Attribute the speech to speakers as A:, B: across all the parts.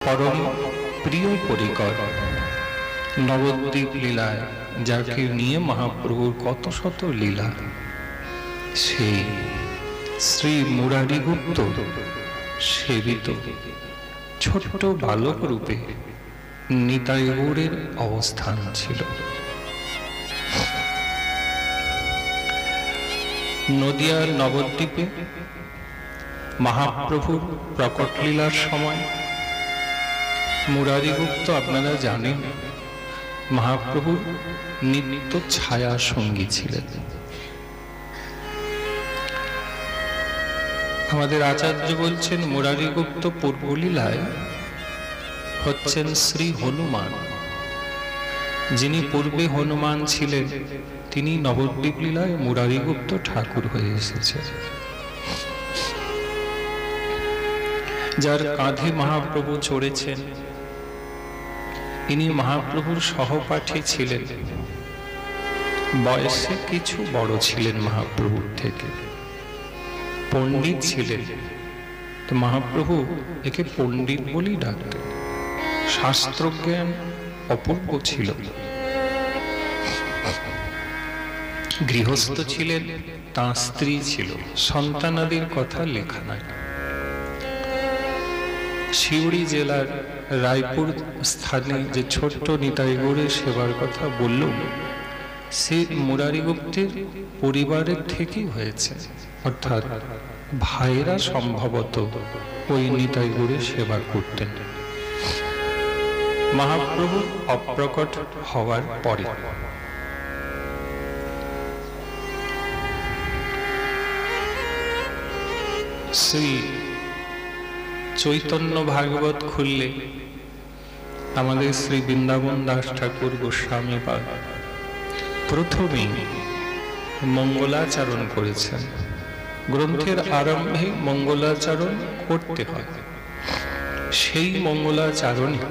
A: পরম প্রিয় পরিকর নবদ্বীপ লীলায় যাকে নিয়ে মহাপ্রভুর কত শত লীলা, সেই শ্রী মুরারি গুপ্ত সেবিত ছোট্ট বালক রূপে নিতাই গৌড়ের অবস্থান ছিল। নদিয়ার নবদ্বীপে মহাপ্রভুর প্রকট লীলার সময় মুরারি গুপ্ত, আপনারা জানেন, মহাপ্রভুর নিত্য ছায়া সঙ্গী ছিলেন। আমাদের আচার্য বলছেন মুরারি গুপ্ত পূর্বলীলায় হচ্ছেন শ্রী হনুমান। যিনি পূর্বে হনুমান ছিলেন তিনি নবদ্বীপ লীলায় মুরারি গুপ্ত ঠাকুর হয়ে এসেছেন। যার কাঁধে মহাপ্রভু চড়েছেন ইনি মহাপ্রভুর সহপাঠী ছিলেন। বয়সে কিছু বড় ছিলেন মহাপ্রভুর থেকে, পণ্ডিত ছিলেন। তো মহাপ্রভু একে পণ্ডিত বলেই ডাকতেন। শাস্ত্রজ্ঞান অপূর্ব ছিল। গৃহস্থ ছিলেন, তাঁর স্ত্রী ছিল, সন্তানাদির কথা লেখা নাই। সিউড়ি জেলার রায়পুর স্থানে যে ছোট্ট নিতাই গৌড়ের সেবার কথা বলল, সে মুরারি গুপ্তের পরিবারের থেকেই হয়েছে। অর্থাৎ ভাইরা সম্ভবত ওই নিতাই গৌড়ের সেবা করতেন মহাপ্রভু অপ্রকট হওয়ার পরে। শ্রী চৈতন্য ভাগবত খুললে আমাদের শ্রী বৃন্দাবন দাস ঠাকুর গোস্বামী পাদ প্রথমেই মঙ্গলাচরণ করেছেন। গ্রন্থের আরম্ভে মঙ্গলাচরণ করতে হয়। সেই মঙ্গলাচরণে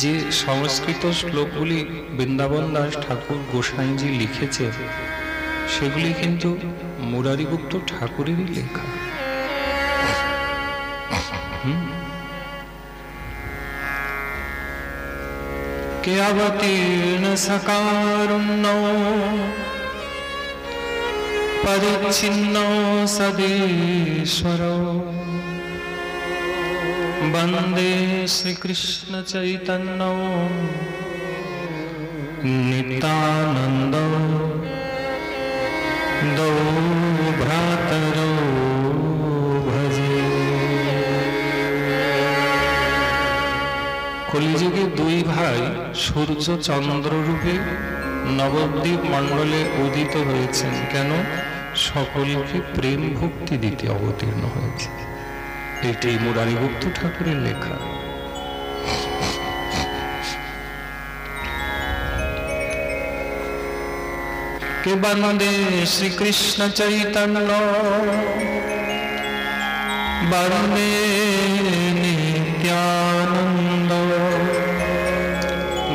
A: যে সংস্কৃত শ্লোকগুলি বৃন্দাবন দাস ঠাকুর গোসাইজি লিখেছেন, সেগুলি কিন্তু মুরারি গুপ্ত ঠাকুরেরই লেখা। কে অবতীর্ণ সকারুণ্য পরিচ্ছিন্ন সদেশ্বর বন্দে শ্রীকৃষ্ণ চৈতন্য নিত্যানন্দ দো ভ্রাতরো ভজে। কলিযুগে দুই ভাই সূর্য চন্দ্র রূপে নবদ্বীপ মণ্ডলে উদিত হয়েছেন। কেন? সকলকে প্রেম ভক্তি দিতে অবতীর্ণ হয়েছে। এটি মুরারি গুপ্ত ঠাকুরের লেখা। কে বন্দে শ্রীকৃষ্ণ চৈতন্য বন্দে নিত্যানন্দ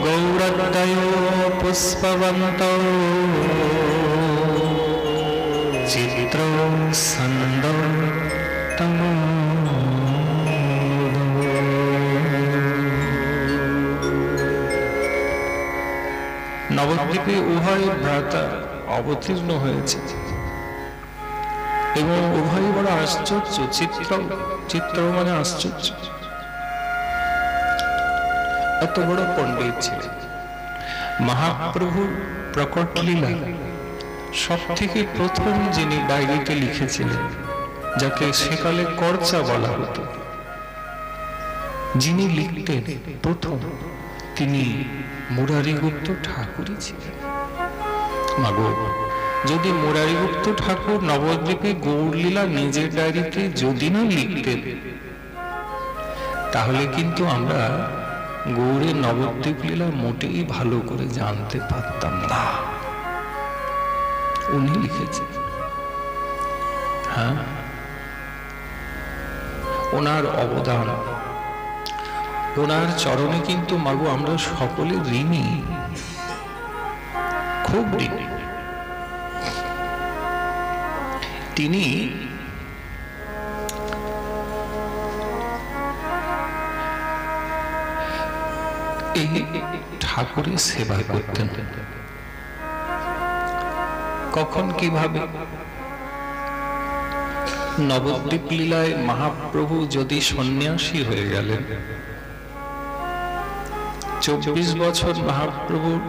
A: গৌরদয় পুষ্পবন্ত চিত্র সন্দ তম। নবদ্বীপে উভয় ভ্রাতা অবতীর্ণ হয়েছে এবং উভয় বড় আশ্চর্য। চিত্র মানে আশ্চর্য। এত বড় পণ্ডিত ছিলেন। মহাপ্রভুর প্রকট লীলা সব থেকে প্রথম যিনি ডায়েরিতে লিখেছিলেন, যাকে সেকালে কর্চা বলা হতো, যিনি লিখতেন প্রথম, তিনি মুরারি গুপ্ত ঠাকুরই ছিলেন। মাগো, যদি মুরারি গুপ্ত ঠাকুর নবদ্বীপে গৌড়লীলা নিজের ডায়েরিতে যদি না লিখতেন, তাহলে কিন্তু আমরা গৌড়ের নবদ্বীপ লীলা মোটেই ভালো করে জানতে পারতাম না। উনি লিখেছেন। হ্যাঁ, ওনার অবদান, ওনার চরণে কিন্তু মাগো আমরা সকলে ঋণী, খুব ঋণী। তিনি এই ঠাকুরের সেবা করতেন। কখন কিভাবে? নবদ্বীপ লীলায় মহাপ্রভু যদি সন্ন্যাসী হয়ে গেলেন, 24 বছর মহাপ্রভুর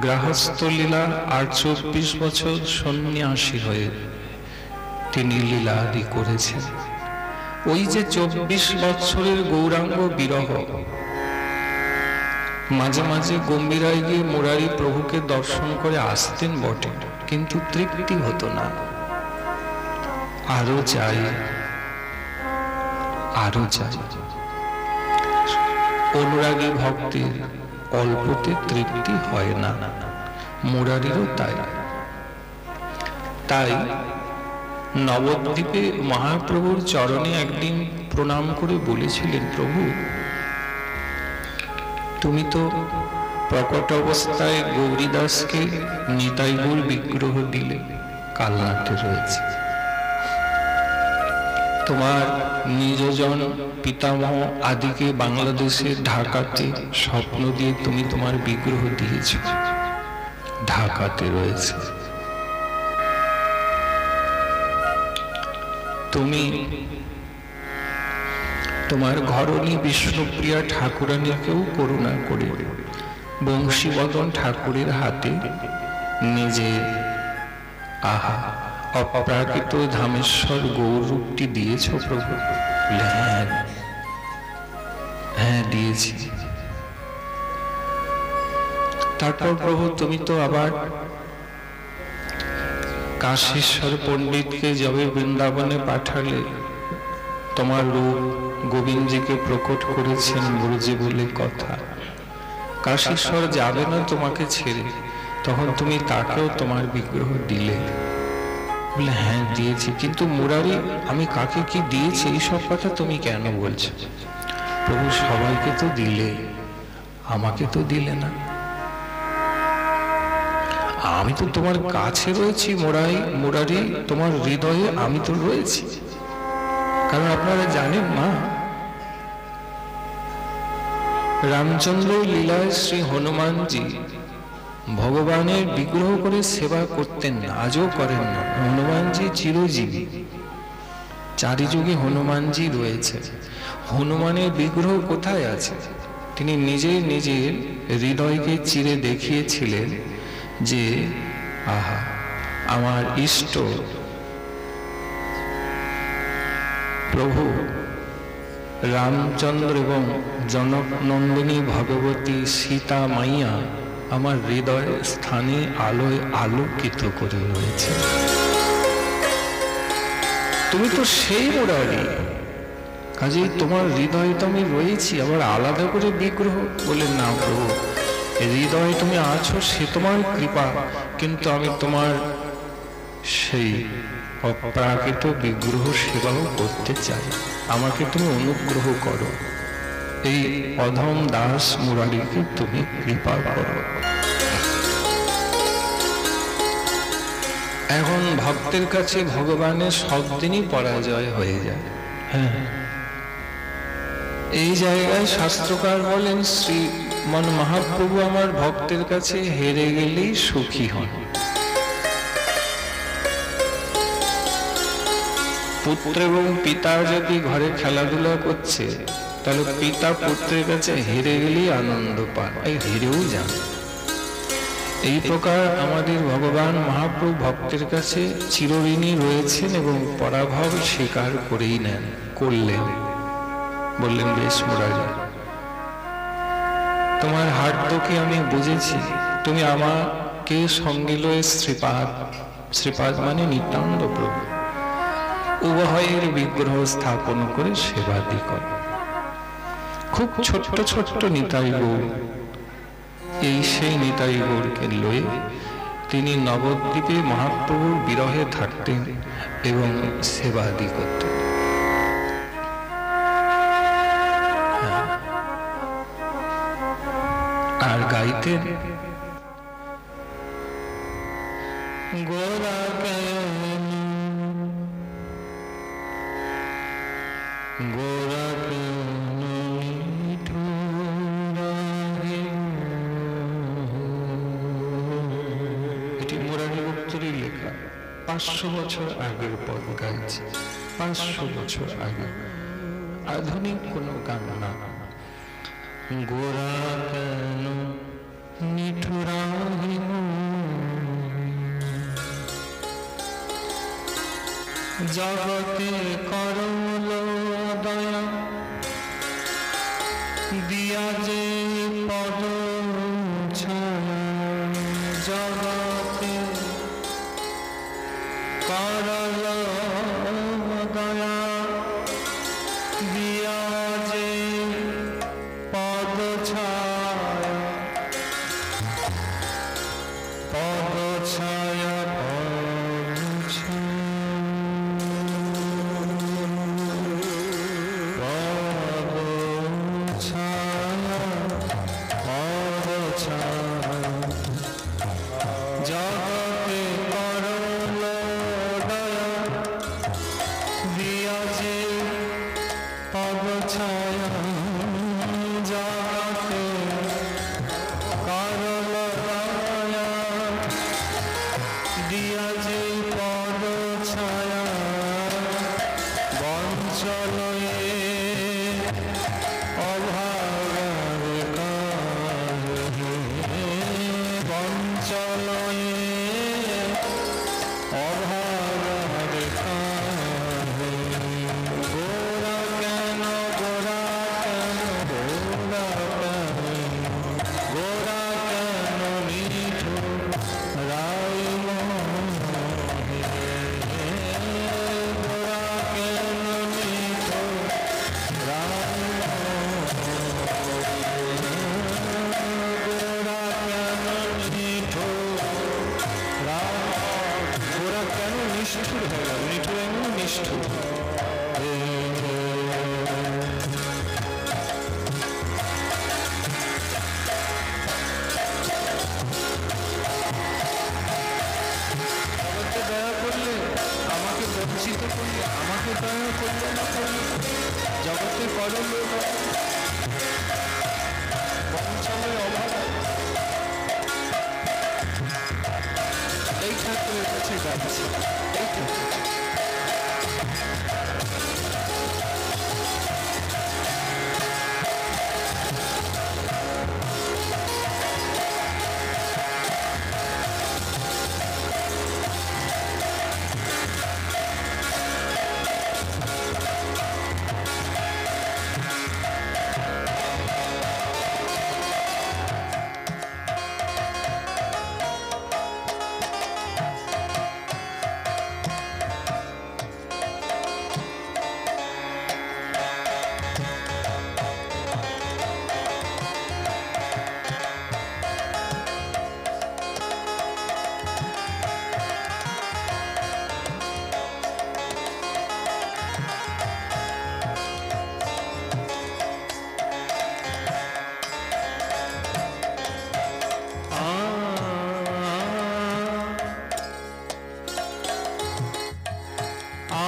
A: গৃহস্থ লীলা আর 24 বছর সন্ন্যাসী হয়ে তিনি লীলা আদি করেছেন। ওই যে 24 বছরের গৌরাঙ্গ বিরহ, মাঝে মাঝে গম্ভীরায় গিয়ে মুরারি প্রভুকে দর্শন করে আসতেন বটে, কিন্তু তৃপ্তি হতো না। আরো চাই, আরো চাই। অনুরাগী ভক্তের অল্পতে তৃপ্তি হয় না, মুরারিরও তাই। তাই নবদ্বীপে মহাপ্রভুর চরণে একদিন প্রণাম করে বলেছিলেন, প্রভু তুমি তো প্রকট অবস্থায় গৌরীদাসকে নিতাইগুর বিগ্রহ দিলে, কালনাতে রয়েছে। তোমার নিজজন পিতামহ আদিকে বাংলাদেশে ঢাকাতে স্বপ্ন দিয়ে তুমি তোমার বিগ্রহ দিয়েছ, ঢাকাতে রয়েছে। তুমি তোমার ঘরণী বিষ্ণুপ্রিয়া ঠাকুরানীকেও করুণা করে বংশীবদন ঠাকুরের হাতে নিজে আহা অপ্রাকৃত ধামেশ্বর গৌরূপটি দিয়েছ প্রভু? হ্যাঁ দিয়েছি। তারপর প্রভু তুমি তো আবার কাশীশ্বর পণ্ডিতকে যবে বৃন্দাবনে পাঠালে, তোমার রূপ গোবিন্দজিকে প্রকট করেছেন ব্রজে বলে কথা। কাশীশ্বর যাবে না তোমাকে ছেড়ে, তখন তুমি তাকেও তোমার বিগ্রহ দিলে? বলে হ্যাঁ দিয়েছি, কিন্তু মুরারি আমি কাকে কি দিয়েছি এইসব কথা তুমি কেন বলছো? প্রভু সবাইকে তো দিলে, আমাকে তো দিলে না। আমি তো তোমার কাছে রয়েছি মুরারি, তোমার হৃদয়ে আমি তো রয়েছি। কারণ আপনারা জানেন মা, রামচন্দ্র লীলায় শ্রী হনুমানজি ভগবানের বিগ্রহ করে সেবা করতেন না, আজও করেন না। হনুমানজি চিরজীবী, চারিযুগে হনুমানজি রয়েছে। হনুমানের বিগ্রহ কোথায় আছে? তিনি নিজেই নিজের হৃদয়কে চিরে দেখিয়েছিলেন যে আহা আমার ইষ্ট প্রভু রামচন্দ্র এবং জনক নন্দিনী ভগবতী সীতা মাইয়া আমার হৃদয় স্থানে আলোয় আলোকিত করে রয়েছে। তুমি তো সেই মুরারি, কাজেই তোমার হৃদয়ে তো আমি রয়েছি, আবার আলাদা করে বিগ্রহ বলে না প্রভু। হৃদয়ে তুমি আছো, সে তোমার কৃপা, কিন্তু আমি তোমার সেই অপ্রাকৃত বিগ্রহ সেবাও করতে চাই, আমাকে তুমি অনুগ্রহ করো। এই অধম দাস মুরারিকে তুমি কৃপা করো। এখন ভক্তের কাছে ভগবানের সব দিনই পরাজয় হয়ে যায়। হ্যাঁ, এই জায়গায় শাস্ত্রকার বলেন শ্রীমন মহাপ্রভু আমার ভক্তের কাছে হেরে গেলেই সুখী হন। পুত্র এবং পিতা যদি ঘরে খেলাধুলা করছে, তাহলে পিতা পুত্রের কাছে হেরে গেলেই আনন্দ পান, হেরেও যান। এই প্রকার আমাদের ভগবান মহাপ্রভু ভক্তের কাছে চিরঋণী রয়েছেন এবং পরাভব স্বীকার করেই নেন, করলেন। বললেন বেশ মুরারি, তোমার হার্দকে আমি বুঝেছি, তুমি আমাকে সঙ্গে লয়ে শ্রীপাদ মানে নিত্যানন্দ প্রভু উভয়ের বিগ্রহ স্থাপন করে সেবাদি করে। খুব ছোট্ট ছোট্ট নিতাই গৌর, এই সেই নিতাই গৌরকে লয়ে তিনি নবদ্বীপে মহাপ্রভুর বিরহে থাকতেন এবং সেবাদি করতেন। আর গাইতেন গোরা গোরা 500 বছর আগের পদ গাইছি, 500 বছর আগে, আধুনিক কোনো গান না। গোরা কেন নিঠুরাহিম জগতে করল দয়া, দিয়া যে পদ ছায়া, জগতে করল দয়া, দিয়া যে পদ ছায়া, পদ ছায়া, পদ ছায়া, পদ ছায়া, জগতে করল দয়া, দিয়া যে পদ ছায়া, জগতে করল দয়া, দিয়া যে পদ ছায়া, বঞ্চলয়ে অভাগার কাহে, বঞ্চলয়ে অভাগার কাহে, গোরা কেন, গোরা কেন, গোরা কেন, গোরা কেন নিঠুর রায় মোহে, গোরা কেন নিঠুর রায় মোহে, গোরা কেন নিঠুর রায়, গোরা কেন নিষ্ঠুর হয়ে গেল, নিঠুর এমন নিষ্ঠুর। আমাকে দয়া করলে, আমাকে বঞ্চিত করলে, আমাকে দয়া করলে না করলে, জগতে করল বঞ্চনার অভাব। এই ঠাকুরের কাছে গাইছে, এই ঠাকুর।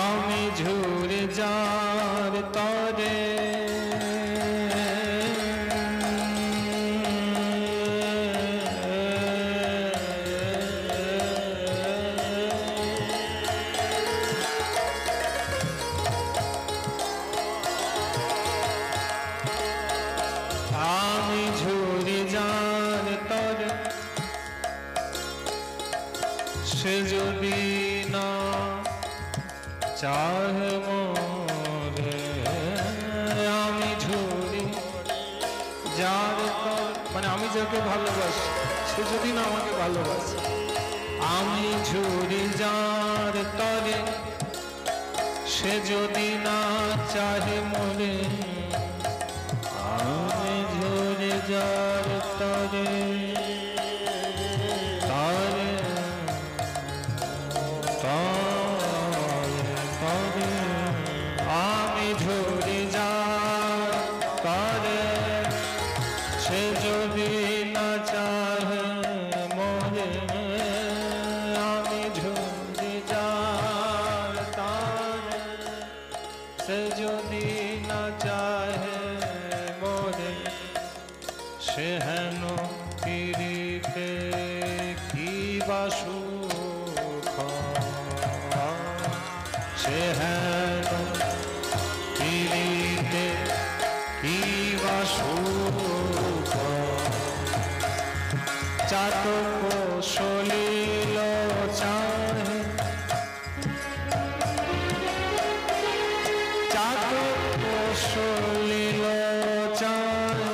A: আমি ঝুরে যার তরে, আমি ঝুরে যার তরে, সে যদি না চাহে মোরে, আমি ঝুরি যার তরে, মানে আমি যাকে ভালোবাসি সে যদি না আমাকে ভালোবাসে, আমি ঝুরি যার তরে, সে যদি না চাহে মোরে, আমি ঝুরি যার তরে, তরে আমি ঝুরি যার তরে, সে যদি না চাহে মোরে, আমি ঝুরি যার তরে, সে যদি না চাহে মোরে, সে হেন পীড়িতে কি বা সুখ, সে হেন পিরিতে কি বা সুখ চাতক সলিল চাহে চাতক সলিল চাহে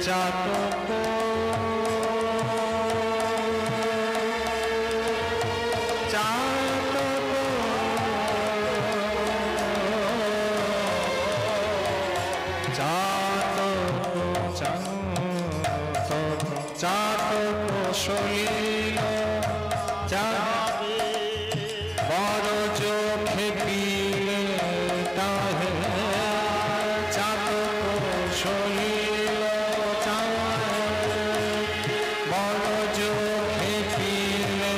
A: চাতক চাতক সলিল চাহে বড় চোখে পিলে তাহে চাতক সলিল চাহে বড় চোখে পিলে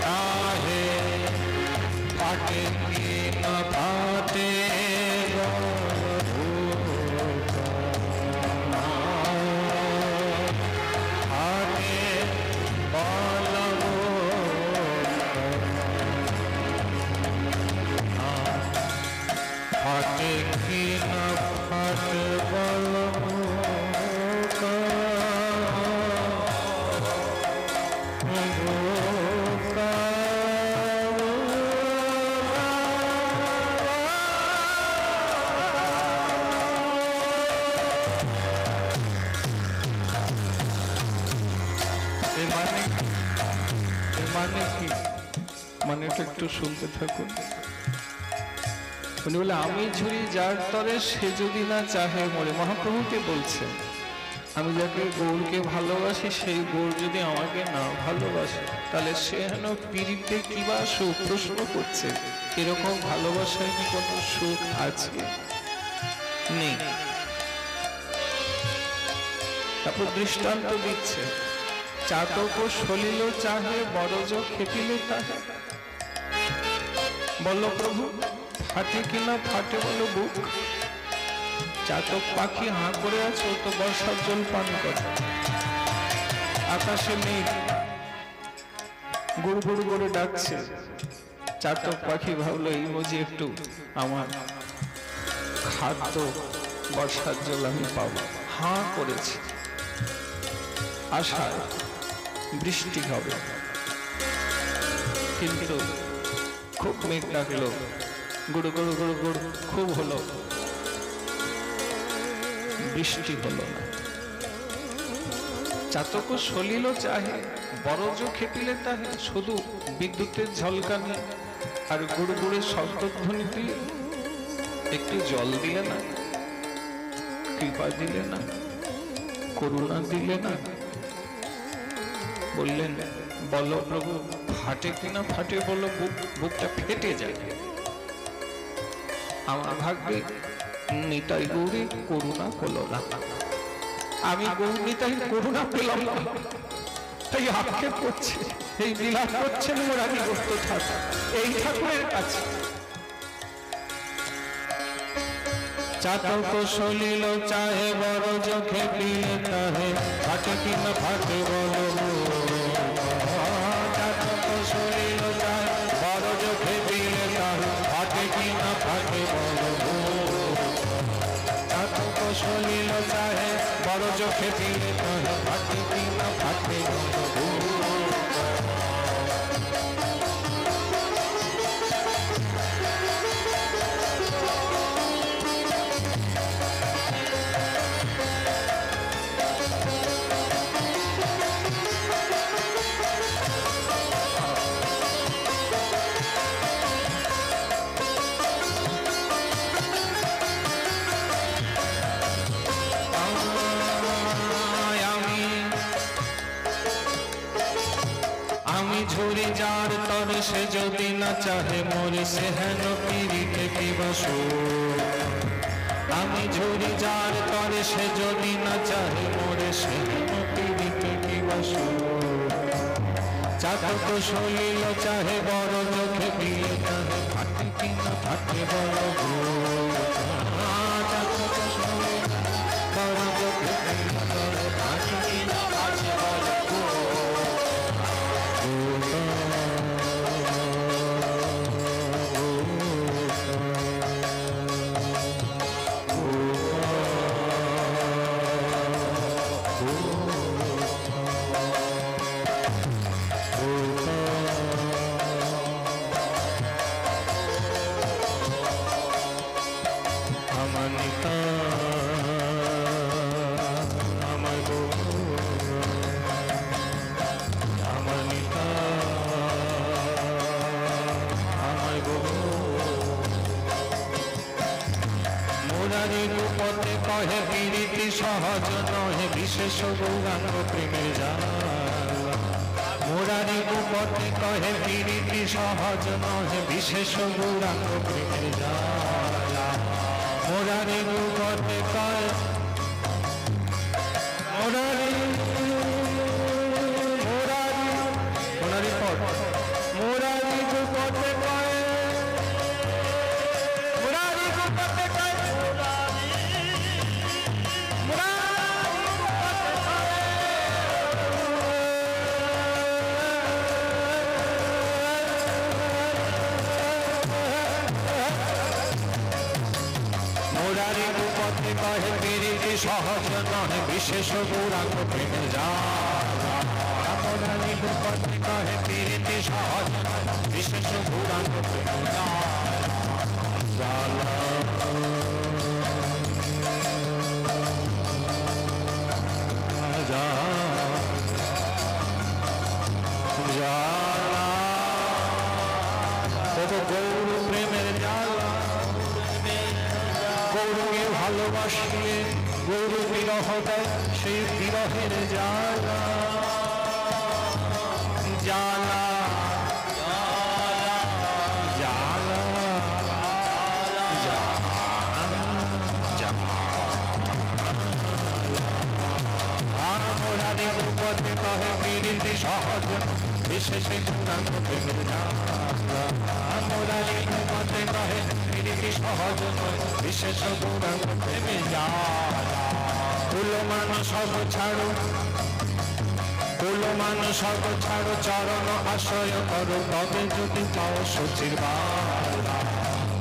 A: তাহে পাটে কি না পাটে ফাটে কি না ফাটে বল মানে কি মানেটা একটু শুনতে থাকুন। উনি বলে আমি ঝুরি যার তরে সে যদি না চাহে মরে। মহাপ্রভুকে বলছেন আমি যাকে গৌরকে ভালোবাসি সেই গৌর যদি আমাকে না ভালোবাসে তাহলে সে হেন পীড়িতে কিবা সুখ প্রশ্ন করছে। এরকম ভালোবাসায় কি কোনো সুখ আছে? নেই। তারপর দৃষ্টান্ত দিচ্ছে চাতক সলিল চাহে বরজ খেপিলে তাহে। বলো প্রভু ফাটে কিনা ফাটে বলো বুক। চাতক পাখি হাঁ করে আছে, ও তো বর্ষার জল পান করে। আকাশে মেঘ গুড় গুড় করে ডাকছে। চাতক পাখি ভাবলো এই বুঝি একটু আমার খাদ্য বর্ষার জল আমি পাবো। হাঁ করেছে, আশায় বৃষ্টি হবে, কিন্তু খুব মেঘ ডাকলো, গুড় গুড় গুড় গুড় খুব হলো, বৃষ্টি হলো না। চাতক সলিল চাহে বরজ খেপিলে তাহে। শুধু বিদ্যুতের ঝলকানি আর গুড় গুড়ের শব্দধ্বনি দিয়ে একটু জল দিলে না, কৃপা দিলে না, করুণা দিলে না। বললেন বলো প্রভু ফাটে কিনা ফাটে বলো বুক। বুকটা ফেটে যায়। আমার ভাগ্যে নিতাই গৌরী করুণা হলো না। আমি গৌর নিতাই করুণা পেলাম না, তাই আক্ষেপ করছে। এই লীলা করছেন মুরারি গুপ্ত ঠাকুর এই ঠাকুরের কাছে। চাতক সলিল চাহে বরজ খেপিলে তাহে। ফাটে কিনা ফাটে বলো। চাতক সলিল চাহে বরজ খেপিলে তাহে। ফাটে কিনা ফাটে বলো। চাতক সলিল চাহে বরজ খেপিলে তাহে। ফাটে কিনা ফাটে বলো। ঝুরি যার তরে সে যদি না চাহে মোরে সে হেন পীড়িতে কি বসো। আমি ঝুরি যার তরে সে যদি না চাহে মোরে সে হেন পীড়িতে কি বসো। চাতক সলিল চাহে বড় চোখে পিলে তাহে। ফাটে কিনা ফাটে বড় গো। চাতক সলিল বড় চোখে পিলে তাহে। ফাটে কিনা ফাটে বড় গো। মুরারি গোপতে কহে প্রীতি সহজ নহে বিশেষ গৌরাঙ্গ প্রেমের জ্বালা মুরারি গোপতে কহে প্রীতি সহজ নহে বিশেষ গৌরাঙ্গ প্রেমের জ্বালা মুরারি গোপতে কহে মুরারি মুরারি মুরারি পদ মুরারি গোপতে কহে মুরারি গোপতে কহে মুরারি গোপতে কহে প্রীতি সহজ নহে বিশেষ গৌরাঙ্গ প্রেমের জ্বালা মুরারি গোপতে কহে প্রীতি সহজ নহে বিশেষ গৌরাঙ্গ প্রেমের জ্বালা গৌর প্রেমের জ্বালা গৌরকে ভালোবাসিয়ে গৌর বিরহ দেয় সেই বিরহের জ্বালা জ্বালা জ্বালা মুরারি গোপতে কহে প্রীতি সহজ বিশেষ গৌরাঙ্গ প্রেমের জ্বালা মুরারি গোপতে কহে প্রীতি সহজ বিশেষ গৌরাঙ্গ প্রেমের জ্বালা কুলমান সব ছাড়ো কুলমান সব ছাড়ো চরণ আশ্রয় করো তবে যদি পাও সচির বালা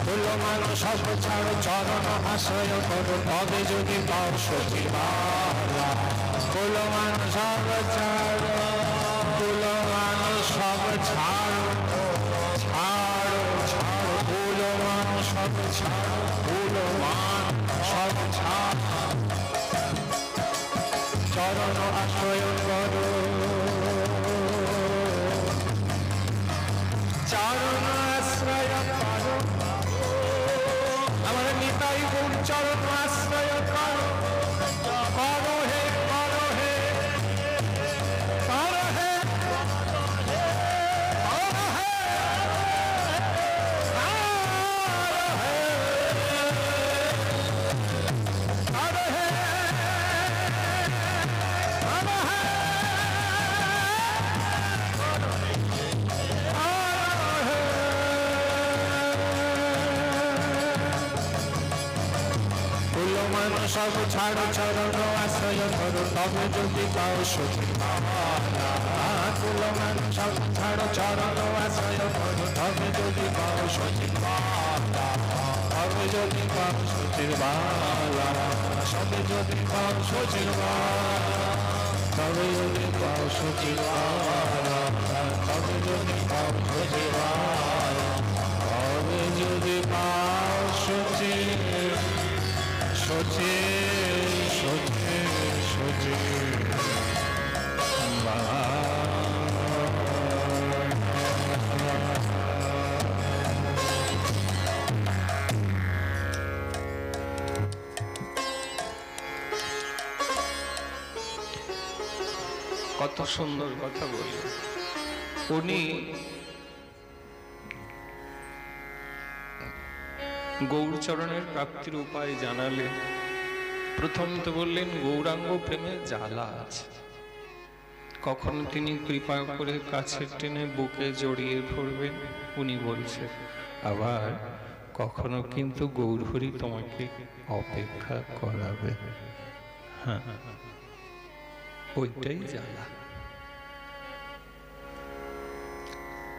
A: কুলমান সব ছাড়ো চরণ আশ্রয় করো তবে যদি পাও সচির বালা কুলমান সব ছাড়ো কুলমান সব ছাড়ো ছাড়ো ছাড়ো কুলমান সব ছাড়ো কুলমান সব ছাড়ো চরণ আশ্রয় করো চরণ আশ্রয় করো আমার নিতাই গৌর চরণ আশ্রয় করো করো হে করো হে করো হে সব ছাড়ো চরণ আশ্রয় করো তবে যদি পাও সচির বালা কুলমান সব ছাড়ো চরণ আশ্রয় করো তবে যদি পাও সচির বালা তবে যদি পাও সচির বালা সবে যদি পাও সচির বালা তবে যদি পাও সচির বালা তবে যদি পাও সচির বালা তবে যদি পাও সচির সোচে সোচে সোচে কত সুন্দর কথা বলে উনি গৌরচরণের প্রাপ্তির উপায় জানালে প্রথম তো বললেন গৌরাঙ্গ প্রেমে জ্বালা আছে কখন তিনি কৃপা করে কাছে টেনে বুকে জড়িয়ে ধরবেন উনি বলছেন আবার কখনো কিন্তু গৌরহরি তোমাকে অপেক্ষা করাবে হ্যাঁ ওইটাই জ্বালা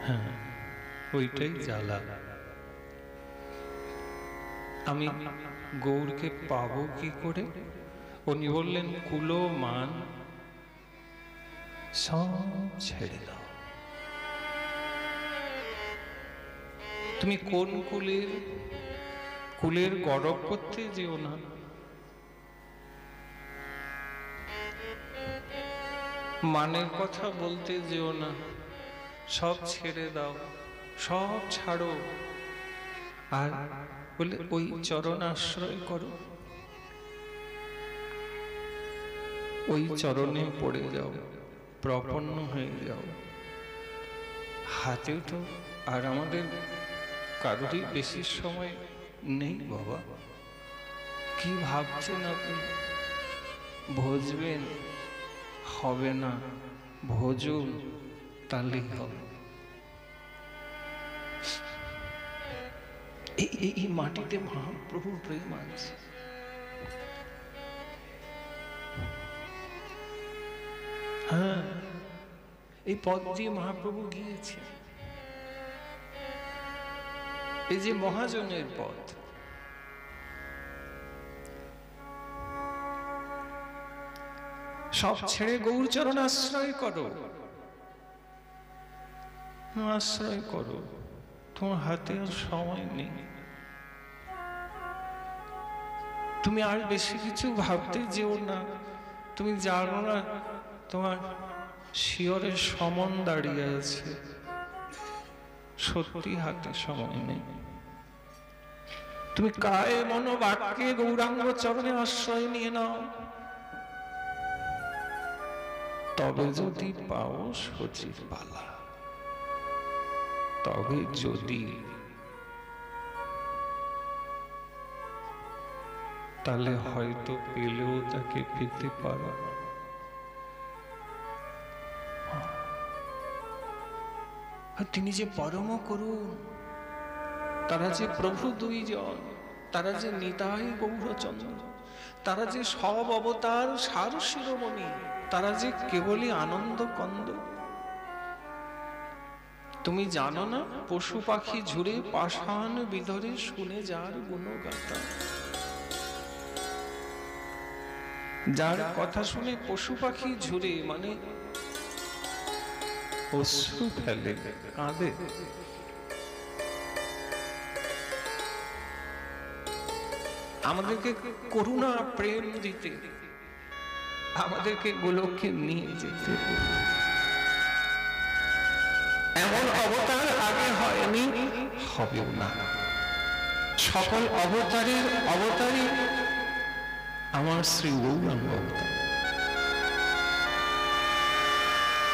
A: হ্যাঁ ওইটাই জ্বালা আমি গৌরকে পাবো কি করে উনি বললেন কুলো মান সব ছেড়ে দাও তুমি কোন কুলের গরব করতে যেও না মানের কথা বলতে যেও না সব ছেড়ে দাও সব ছাড়ো আর বলে ওই চরণ আশ্রয় করো ওই চরণে পড়ে যাও, প্রপন্ন হয়ে যাও। হাতে তো আর আমাদের কারোরই বেশি সময় নেই বাবা। কি ভাবছেন আপনি? ভজবেন? হবে না, ভোজন, তাহলেই হবে। এই মাটিতে মহাপ্রভুর প্রেম আছে। হ্যাঁ, এই পথ দিয়ে মহাপ্রভু গিয়েছে। এই যে মহাজনের পথ, সব ছেড়ে গৌরচরণ আশ্রয় করো, আশ্রয় করো। তোমার হাতে আর সময় নেই। তুমি আর বেশি কিছু ভাবতে যেও না। তুমি জানো না তোমার শিয়রের সমন দাঁড়িয়ে আছে। সত্যি হাতে সময় নেই। তুমি কায়ে মন বাক্যে গৌরাঙ্গ চরণে আশ্রয় নিয়ে নাও, তবে যদি পাও সচির পালা, তবে যদি, তাহলে হয়তো পেলেও তাকে পেতে পারো। তিনি যে পরম করুন, তারা যে প্রভু দুইজন, তারা যে নিতাই গৌরচন্দ্র, তারা যে সব অবতার সার শিরোমণি, তারা যে কেবলই আনন্দ কন্দ। তুমি জানো না পশু পাখি ঝুরে পাষাণ বিধরে শুনে যার গুণগাথা, যার কথা শুনে পশু পাখি ঝুরে মানে অশ্রু ফেলে, কাঁদে। আমাদেরকে করুণা প্রেম দিতে, আমাদেরকে গোলককে নিয়ে যেতে। এমন অবতার আগে হয়নি, হবেও না। সকল অবতারের অবতারই আমার শ্রী গৌরাঙ্গ অবতার।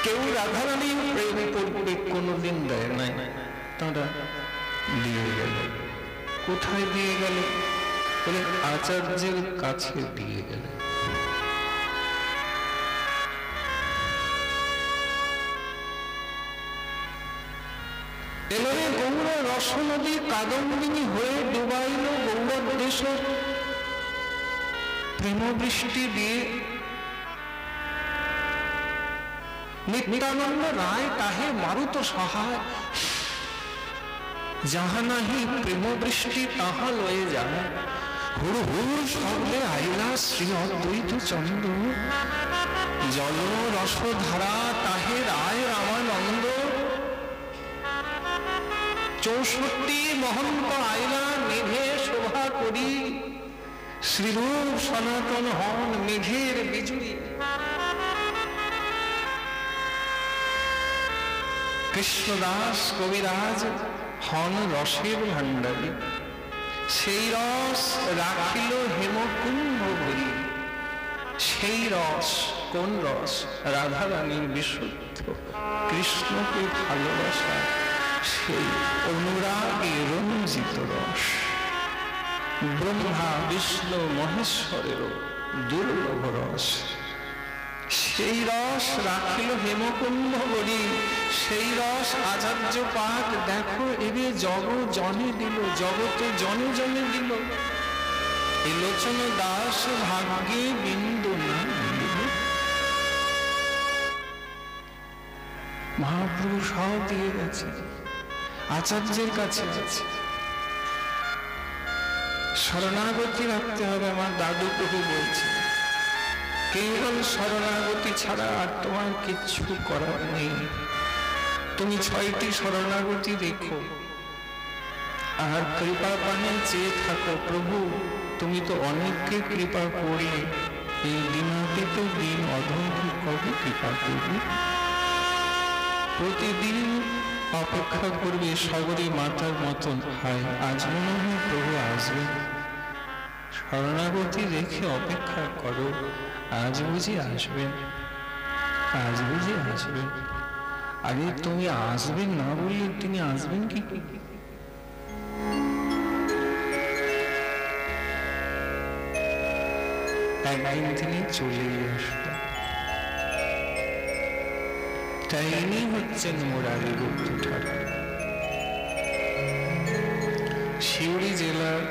A: কেউ রাধারানীর প্রেমে পড়বে কোনোদিন দেয় নাই, তারা দিয়ে গেল। কোথায় দিয়ে গেল? বলে আচার্যের কাছে দিয়ে গেল। এবারে গৌর রসনদী কাদম্বিনী হয়ে ডুবাইল গৌরদেশের প্রেমবৃষ্টি দিয়ে। নিত্যানন্দ রায় তাহে মারুত সহায়, যাহা নাহি প্রেম বৃষ্টি তাহা লয়ে যায়। হুড় হুড় শব্দে আইলা শ্রী অদ্বৈত চন্দ্র, জল রসধারা তাহে রায় রামানন্দ। 64 মহন্ত আইলা মেঘে শোভা করি, শ্রীরূপ সনাতন হন মেঘের বিজুড়ি। কৃষ্ণদাস কবিরাজ হন রসের ভাণ্ডারী, সেই রস রাখিল হেমকুম্ভ ভরি। সেই রস কোন রস? রাধারানীর বিশুদ্ধ কৃষ্ণকে ভালোবাসা, সেই অনুরাগে রঞ্জিত রস। ব্রহ্মা বিষ্ণু মহেশ্বরেরও দুর্লভ রস। সেই রস রাখিল হেমকুম্ভ বলি, সেই রস আচার্য পাক দেখো এবে জগ জনে দিল, জগতে জনে জনে দিল। এলোচন দাস ভাগ্যে বিন্দু না। মহাপ্রভু সব দিয়ে গেছে, আচার্যের কাছে আছে। শরণাগতি রাখতে হবে। আমার দাদু প্রভু বলছে কেবল শরণাগতি ছাড়া আর তোমার কিচ্ছু করার নেই। তুমি 6টি শরণাগতি দেখো আর কৃপা পানে চেয়ে থাকো। প্রভু তুমি তো অনেককে কৃপা করলে, এই দিনাতীত দিন অধমকে কবে কৃপা করবে? প্রতিদিন অপেক্ষা করবে সগরী মাতার মতন। হায় আজ মনে হয় প্রভু আসবে। শরণাগতি রেখে অপেক্ষা করো, আজ বুঝি আসবেন, আজ বুঝি আসবেন। আরে তুমি আসবেন না বললে তিনি আসবেন কি? একদিন তিনি চলেই আসবেন। তাই ইনি হচ্ছেন মুরারিগুপ্ত ঠাকুর। সিউড়ি জেলার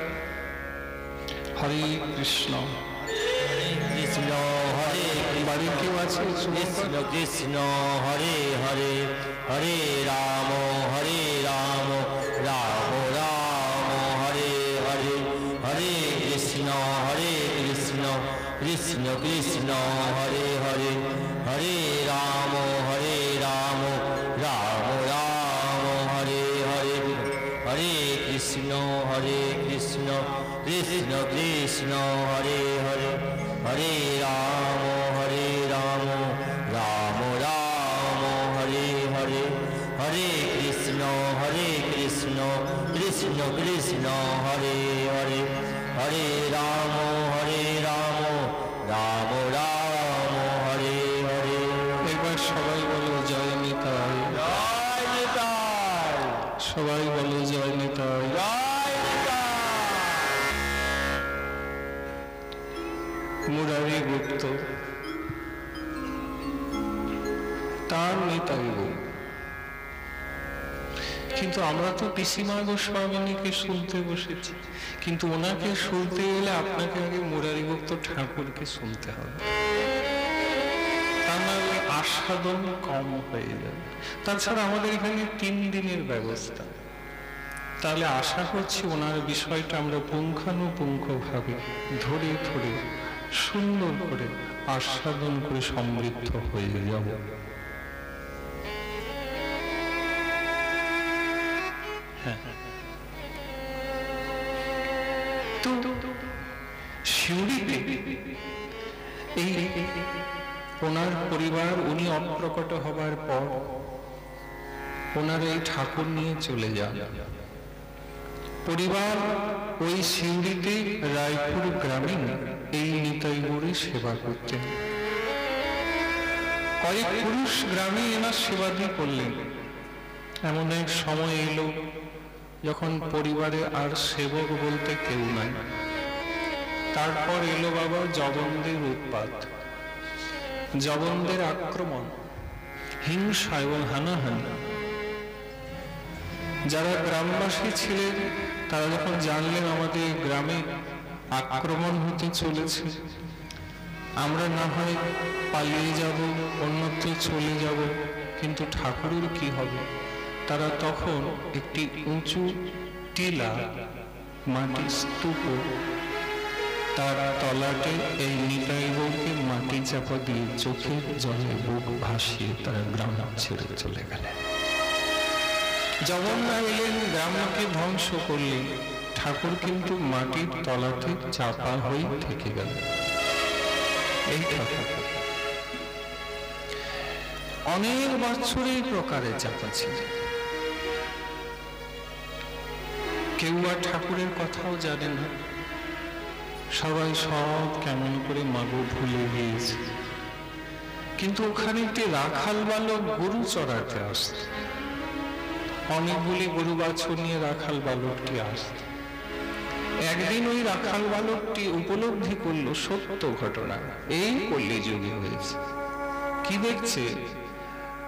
A: হরে কৃষ্ণ
B: কৃষ্ণ হরে
A: বাড়ির কেউ আছে?
B: কৃষ্ণ কৃষ্ণ হরে হরে, হরে রাম রাম রাম হরে হরে, হরে কৃষ্ণ কৃষ্ণ কৃষ্ণ হরে হরে, হরে রাম রাম রাম হরে হরে, হরে কৃষ্ণ কৃষ্ণ কৃষ্ণ হরে হরে, হরে রাম রাম রাম হরে হরে, হরে কৃষ্ণ কৃষ্ণ কৃষ্ণ হরে হরে, হরে রাম রাম রাম হরে হরে।
A: এবার সবাই বলো জয় নিতাই,
B: জয় নিতাই,
A: সবাই বলো জয় নিতাই।
B: জয় নিতাই।
A: মুরারিগুপ্ত তার নিতাই গো। কিন্তু আমরা তো পিসিমা গোস্বামিনীকে শুনতে বসেছি, কিন্তু ওনাকে শুনতে গেলে আপনাকে আগে মুরারিগুপ্ত ঠাকুরকে শুনতে হবে, তা নাহলে আস্বাদন কম হয়ে যাবে। তাছাড়া আমাদের এখানে 3 দিনের ব্যবস্থা, তাহলে আশা করছি ওনার বিষয়টা আমরা পুঙ্খানুপুঙ্খভাবে ধরে ধরে সুন্দর করে আস্বাদন করে সমৃদ্ধ হয়ে যাব। তো সিউড়িতে এই ওনার পরিবার, উনি অপ্রকট হবার পর ওনার এই ঠাকুর নিয়ে চলে যান। পরিবার ওই সিউড়িতে রায়পুর গ্রামে এই নিতাই গৌড়ে সেবা করতেন। কয়েক পুরুষ গ্রামে এনার সেবা দিয়ে করলেন। এমন এক সময় এলো যখন পরিবারে আর সেবক বলতে কেউ নাই। তারপর এলো বাবা জবনদের উৎপাত, জবনদের আক্রমণ, হিংসা এবং হানাহানি। যারা গ্রামবাসী ছিলেন তারা যখন জানলেন আমাদের গ্রামে আক্রমণ হতে চলেছে, আমরা না হয় পালিয়ে যাব, অন্যত্র চলে যাব, কিন্তু ঠাকুরের কি হবে? তারা তখন একটি উঁচু টিলা, মাটির স্তূপ, তার তলাটে এই নিতাই গৌরকে মাটি চাপা দিয়ে চোখের জলে বুক ভাসিয়ে তারা গ্রাম ছেড়ে চলে গেলেন। জগন্না এলেন, গ্রামকে ধ্বংস করলেন, ঠাকুর কিন্তু মাটির তলাতে চাপা হয়ে থেকে গেল। এই অনেক বছরের প্রকারে চাপা ছিল। কেউ আর ঠাকুরের কথাও জানে না, সবাই সব কেমন করে মাগো ভুলে গিয়েছে। কিন্তু ওখানে একটি রাখাল বালক গরু চড়াতে আসত। অনেকগুলি গরু বাছুর নিয়ে রাখাল বালকটি আসত। একদিন ওই রাখাল বালকটি উপলব্ধি করলো সত্য ঘটনা, এই কলিযুগে হয়েছে। কি দেখছে?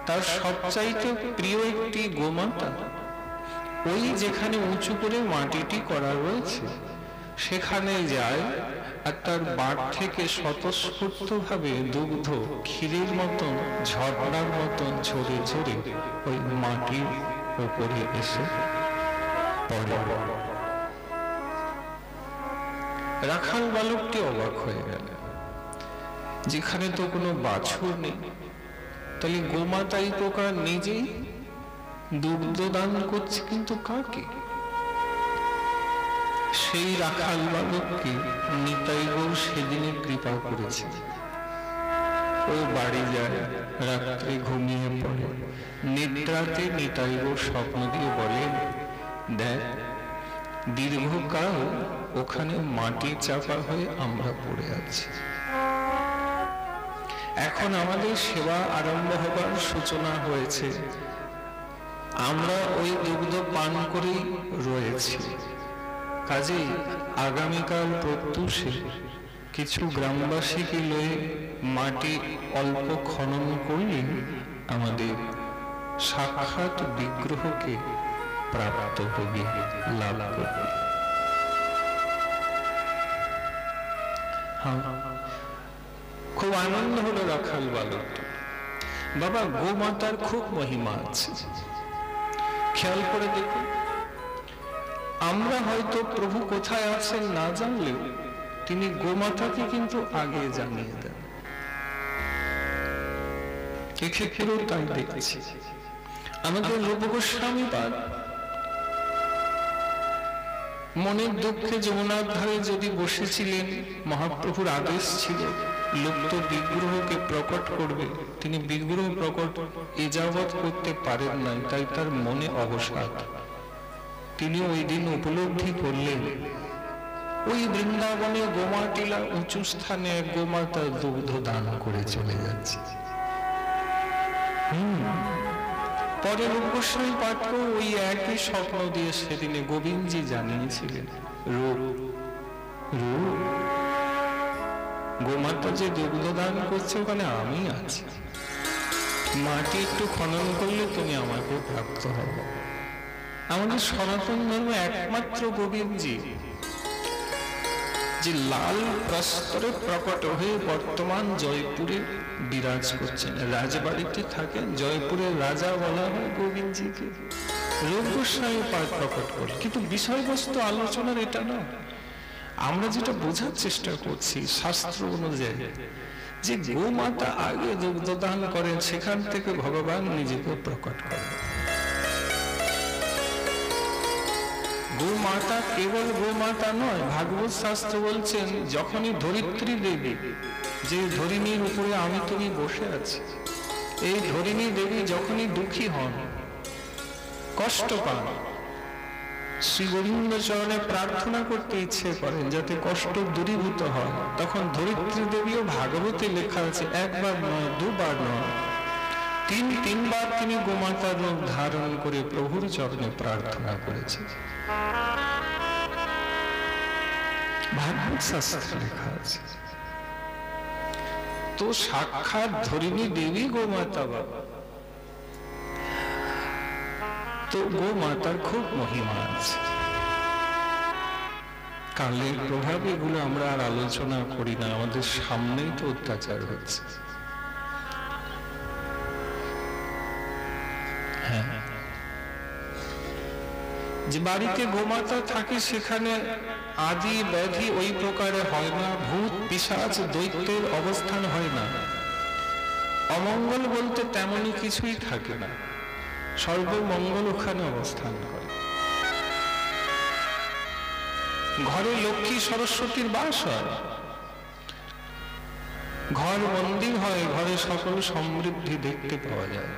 A: তার সবচাইতে প্রিয় একটি গোমাতা, ওই যেখানে উঁচু করে মাটিটি করা রয়েছে সেখানে যায়, আর তার বাট থেকে স্বতঃস্ফূর্ত ভাবে দুগ্ধ ক্ষীরের মতন, ঝর্ণার মতন ঝরে ঝরে ওই মাটির উপরে এসে পড়ে। রাখাল বালকটি অবাক হয়ে গেল, যেখানে তো কোনো বাছুর নেই, তাহলে গোমাতাই প্রকার নিজেই দুগ্ধ দান করছে, কিন্তু কাকে? সেই রাখাল বালককে নিতাই গৌর সেদিনে কৃপা করেছে। ও বাড়ি যায়, রাত্রে ঘুমিয়ে পড়ে। নিদ্রাতে নিতাই গৌর স্বপ্ন দিয়ে বলেন, দেখ দীর্ঘকাল ওখানে মাটি চাপা হয়ে আমরা পড়ে আছি। এখন আমাদের সেবা আরম্ভ হবার সূচনা হয়েছে, আমরা ওই দুগ্ধ পান করেই রয়েছি। কাজেই আগামীকাল প্রত্যুষে কিছু গ্রামবাসীকে লয়ে মাটি অল্প খনন করলে আমাদের সাক্ষাৎ বিগ্রহকে প্রাপ্ত হবে, লাভ করবে। খুব আনন্দ হলো রাখাল বালকটা। বাবা, গোমাতার খুব মহিমা আছে, খেয়াল করে দেখুন। আমরা হয়তো প্রভু কোথায় আছেন না জানলেও তিনি গোমাতাকে কিন্তু আগে জানিয়ে দেন। এক্ষেত্রেও তাই দেখছি। আমাদের রূপ গোস্বামী পাদ মনের দুঃখে যমুনার ধারে যদি বসেছিলেন, মহাপ্রভুর আদেশ ছিল লুপ্ত বিগ্রহকে প্রকট করবে, তিনি বিগ্রহ প্রকট এ যাবৎ করতে পারেন নাই, তাই তার মনে অবসাদ। তিনি ওই দিন উপলব্ধি করলেন ওই বৃন্দাবনে গোমাটিলা উঁচু স্থানে এক গোমাতা দুগ্ধ দান করে চলে যাচ্ছে। পরে রূপ গোস্বামী পাঠক ওই একই স্বপ্ন দিয়ে সেদিনে গোবিন্দজি জানিয়েছিলেন, রূপ রূপ গোমাতা যে দুগ্ধ দান করছে ওখানে আমি আছি, মাটি একটু খনন করলে তুমি আমাকে প্রাপ্ত হবে। আমাদের সনাতন ধর্ম একমাত্র গোবিন্দজি যে লাল প্রস্তরে প্রকট হয়ে বর্তমান জয়পুরে বিরাজ করছেন, রাজবাড়িতে থাকেন, জয়পুরের রাজা বলা হয় গোবিন্দজিকে। রূপ গোস্বামী পাঠ প্রকট করে, কিন্তু বিষয়বস্তু আলোচনার এটা নয়। আমরা যেটা বোঝার চেষ্টা করছি শাস্ত্র অনুযায়ী, যে গোমাতা আগে দুগ্ধ দান করেন, সেখান থেকে ভগবান নিজেকে প্রকট করেন। গোমাতা কেবল গোমাতা নয়, ভাগবত শাস্ত্র বলছেন যখনই ধরিত্রী দেবী, যে ধরিণীর উপরে আমি তুমি বসে আছি, এই ধরিণী দেবী যখনই দুঃখী হন, কষ্ট পান, শ্রী গোবিন্দ চরণে প্রার্থনা করতে ইচ্ছে করেন যাতে কষ্ট দূরীভূত হয়, তখন ধরিত্রী দেবীও ভাগবতে লেখা আছে একবার নয়, দুবার নয়, তিনবার তিনি গোমাতার রূপ ধারণ করে প্রভুর চরণে প্রার্থনা করেছে। ভাগবত শাস্ত্রে লেখা আছে। তো সাক্ষাৎ ধরিণী দেবী গোমাতা বাবা। তো গোমাতার খুব মহিমা আছে। কালের প্রভাবে এগুলো আমরা আর আলোচনা করি না, আমাদের সামনেই তো অত্যাচার হচ্ছে। যে বাড়িতে গোমাতা থাকে সেখানে আদি ব্যাধি ওই প্রকারে হয় না, ভূত পিশাচ দৈত্যের অবস্থান হয় না, অমঙ্গল বলতে তেমনই কিছুই থাকে না, সর্বমঙ্গল ওখানে অবস্থান করে। ঘরে লক্ষ্মী সরস্বতীর বাস হয়, ঘর মন্দির হয়, ঘরে সকল সমৃদ্ধি দেখতে পাওয়া যায়।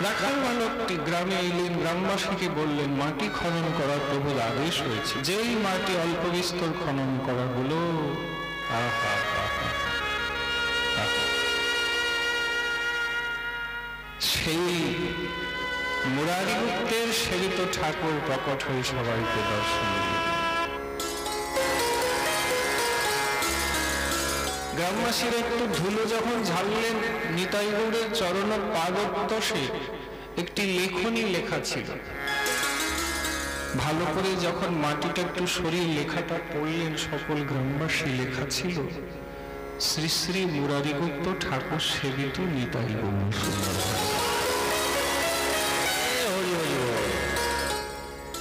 A: রাখাল বালকটি গ্রামে এলেন, গ্রামবাসীকে বললেন মাটি খনন করার প্রভুর আদেশ হয়েছে। যেই মাটি অল্প বিস্তর খনন করা হলো, সেই মুরারি গুপ্তের সেবিত ঠাকুর প্রকট হয়ে সবাইকে দর্শন দিলেন। গ্রামবাসীর একটু ধুলো যখন ঝাড়লেন, নিতাই গৌড়ের চরণ পাদতসে একটি লেখনী লেখা ছিল। ভালো করে যখন মাটিটা একটু সরিয়ে লেখাটা পড়লেন সকল গ্রামবাসী, লেখা ছিল শ্রী শ্রী মুরারি গুপ্ত ঠাকুর সেবিত নিতাই গৌর সুন্দর।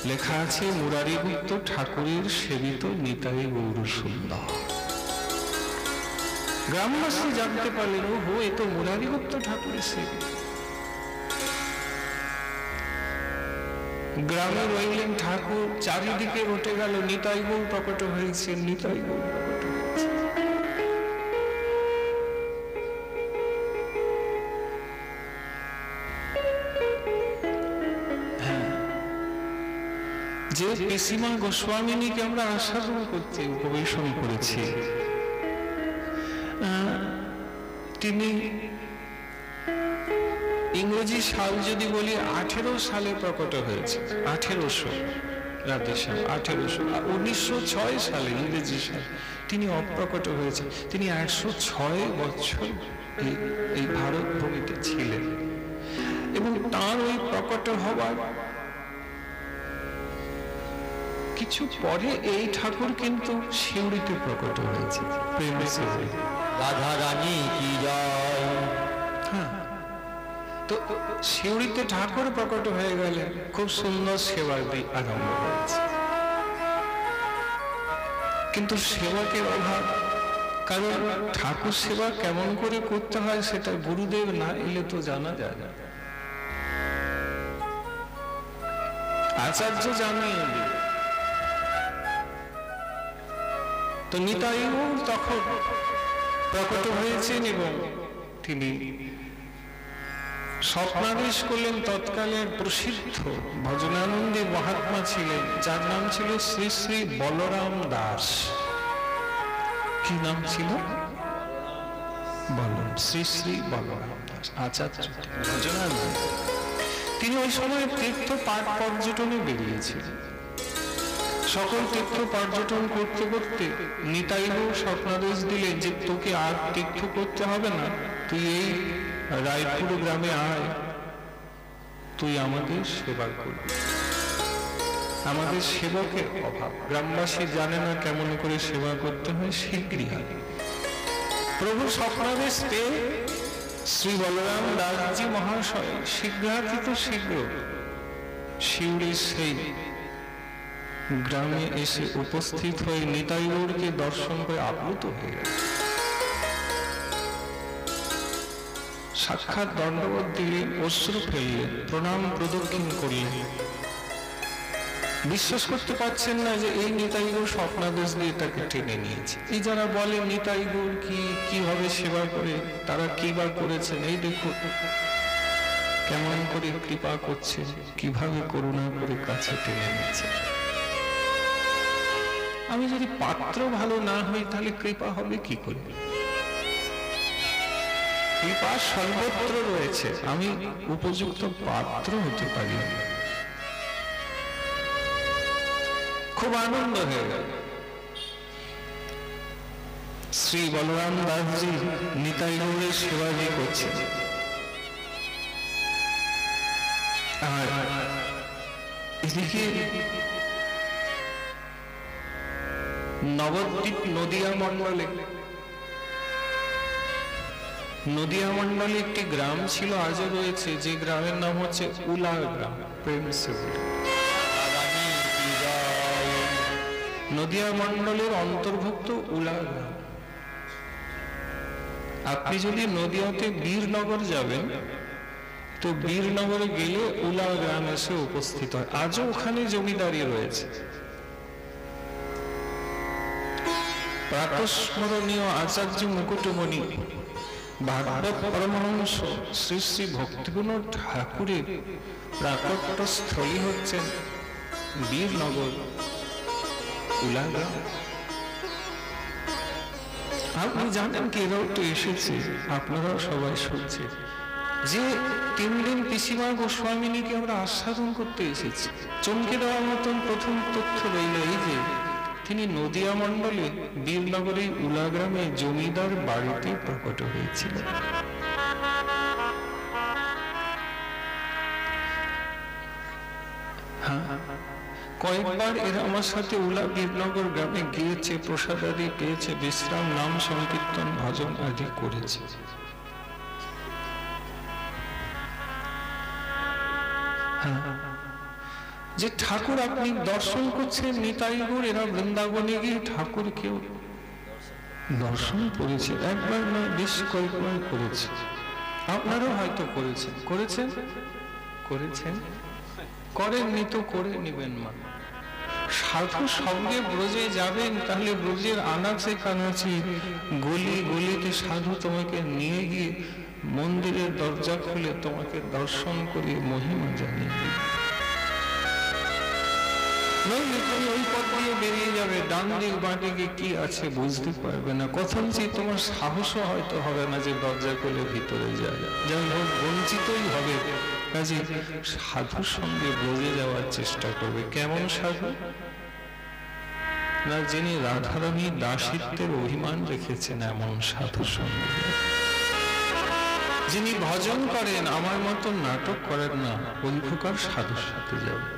A: লেখা আছে মুরারি গুপ্ত ঠাকুরের সেবিত নিতাই গৌর সুন্দর। গ্রামবাসী জানতে পারলেন, ও এ তো মুরারি গুপ্ত ঠাকুরের সেবিত। গ্রামে রইলেন ঠাকুর, চারিদিকে রটে গেল নিতাই গৌর প্রকট হয়েছে, নিতাই গৌর প্রকট হয়েছে। যে পিসিমা গোস্বামিনীকে আমরা আস্বাদন করছি, উপবেশন করেছি, তিনি ইংরেজি সাল যদি বলি 1800 সালে প্রকট হয়েছে। 1800 রাধেশ্যাম 1906 সালে ইংরেজি সাল তিনি অপ্রকট হয়েছে। তিনি 106 বছর এই ভারত ভূমিতে ছিলেন এবং তার ওই প্রকট হবার কিছু পরে এই ঠাকুর কিন্তু সিউড়িতে প্রকট হয়েছে।
B: রাধা রানী কি জয়।
A: হ্যাঁ, তো সিউড়িতে ঠাকুর প্রকট হয়ে গেলে খুব সুন্দর সেবার আরম্ভ হয়েছে, কিন্তু সেবকের অভাব। কারণ ঠাকুর সেবা কেমন করে করতে হয় সেটা গুরুদেব না এলে তো জানা যায় না। আচার্য জানিয়ে দিল। তো নিতাই গৌর তখন প্রকট হয়েছেন এবং তিনি স্বপ্নাদেশ করলেন। তৎকালের প্রসিদ্ধ ভজনানন্দী মহাত্মা ছিলেন, যার নাম ছিল শ্রী শ্রী বলরাম দাস। কি নাম ছিল? শ্রী শ্রী বলরাম দাস আচার্য ভজনানন্দ। তিনি ওই সময় তীর্থ পাঠ পর্যটনে বেরিয়েছিলেন। সকল তীর্থ পর্যটন করতে করতে নিতাই গৌর স্বপ্নাদেশ দিলেন যে তোকে আর তীর্থ করতে হবে না, তুই এই রায়পুর গ্রামে আয়, তুই আমাদের সেবা করবি। আমাদের সেবকের অভাব, গ্রামবাসী জানে না কেমন করে সেবা করতে হয়, শীঘ্রই আয়। প্রভু স্বপ্নাদেশ পেয়ে শ্রী বলরাম দাসজি মহাশয় শীঘ্রাতীত শীঘ্র শিউড়ির সেই গ্রামে এসে উপস্থিত হয়ে নিতাই গৌরকে দর্শন করে আপ্লুত হয়ে গেল। সাক্ষাৎ দণ্ডবোধ দিলেন, অশ্রু ফেললেন, প্রণাম প্রদক্ষিণ করলেন। বিশ্বাস করতে পারছেন না যে এই নিতাই গৌর স্বপ্নাদেশ দিয়ে তাকে টেনে নিয়েছে। এই যারা বলে নিতাই গৌর কিভাবে সেবা করে, তারা কি বা করেছেন, এই দেখুন কেমন করে কৃপা করছে, কিভাবে করুণা করে কাছে টেনে নিয়েছে। আমি যদি পাত্র ভালো না হই তাহলে কৃপা হবে কি করে? কৃপা সর্বত্র রয়েছে, আমি উপযুক্ত পাত্র হতে পারি। খুব আনন্দ হয়ে গেল। শ্রী বলরাম দাসজি নিতাই গৌরের সেবা করছেন, আর এদিকে নবদ্বীপ নদিয়া মন্ডলে একটি গ্রাম ছিল, আজও রয়েছে, যে গ্রামের নাম হচ্ছে উলা গ্রাম। নদিয়া মন্ডলের অন্তর্ভুক্ত উলা গ্রাম। আপনি যদি নদিয়াতে বীরনগর যাবেন তো বীরনগরে গেলে উলা গ্রাম এসে উপস্থিত হয়। আজও ওখানে জমিদারি রয়েছে। প্রাতঃস্মরণীয় আচার্য মুকুটমণি ভাগবত পরমহংস শ্রী শ্রী ভক্তিবিনোদ ঠাকুরের প্রাকট্য স্থলী হচ্ছেন বীরনগর উলা গ্রাম। আপনি জানেন কি, এরাও তো এসেছে, আপনারাও সবাই শুনছে যে 3 দিন পিসিমা গোস্বামিনীকে আমরা আস্বাদন করতে এসেছি। চমকে দেওয়ার মতন প্রথম তথ্য রইল এই যে তিনি নদিয়া মন্ডলে বীরনগরে উলা গ্রামে জমিদার বাড়িতে প্রকট হয়েছিলেন। কয়েকবার এরা আমার সাথে উলা বীরনগর গ্রামে গিয়েছে, প্রসাদ আদি পেয়েছে, বিশ্রাম, নাম সংকীর্তন, ভজন আদি করেছে। যে ঠাকুর আপনি দর্শন করছেন নিতাই গৌর, এরা বৃন্দাবনে গিয়ে ঠাকুর কেউ দর্শন করেছে, একবার নয় বেশ কয়েকবার করেছে। আপনারাও হয়তো করেছেন করেননি তো করে নেবেন। মা সাধু সঙ্গে ব্রজে যাবেন, তাহলে ব্রজের আনাচে কানাচে গলি গলিতে সাধু তোমাকে নিয়ে গিয়ে মন্দিরের দরজা খুলে তোমাকে দর্শন করে মহিমা জানিয়ে দিবে। নইলে তুমি ওই পথ দিয়ে বেরিয়ে যাবে, ডান দিক বাঁ দিকে কি আছে বুঝতে পারবে না, কথঞ্চিত তোমার সাহসও হয়তো হবে না যে দরজা খুলে ভিতরে যায়, যাই হোক বঞ্চিতই হবে। কাজে সাধুর সঙ্গে ব্রজে যাওয়ার চেষ্টা করবে। কেমন সাধু না, যিনি রাধারানী দাসিত্বের অভিমান রেখেছেন এমন সাধুর সঙ্গে, যিনি ভজন করেন আমার মতো নাটক করেন না ওই প্রকার সাধুর সাথে যাবে,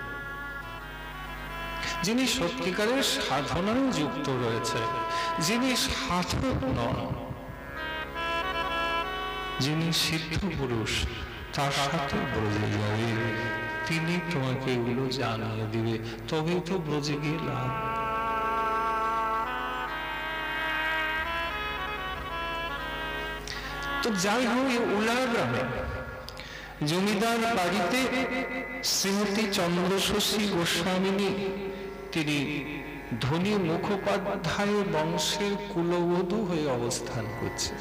A: যিনি সত্যিকারের সাধনায় যুক্ত রয়েছে, যিনি সাধক নন, যিনি সিদ্ধ পুরুষ, তার সাথে ব্রজে যাবে, তিনি তোমাকে এগুলো জানিয়ে দিবে, তবেই তো ব্রজে গিয়ে লাভ। তো যাই হোক, উলার গ্রামে জমিদার বাড়িতে শ্রীমতী চন্দ্রশশী গোস্বামিনী, তিনি ধনী মুখোপাধ্যায় বংশের কুলবধূ হয়ে অবস্থান করছে।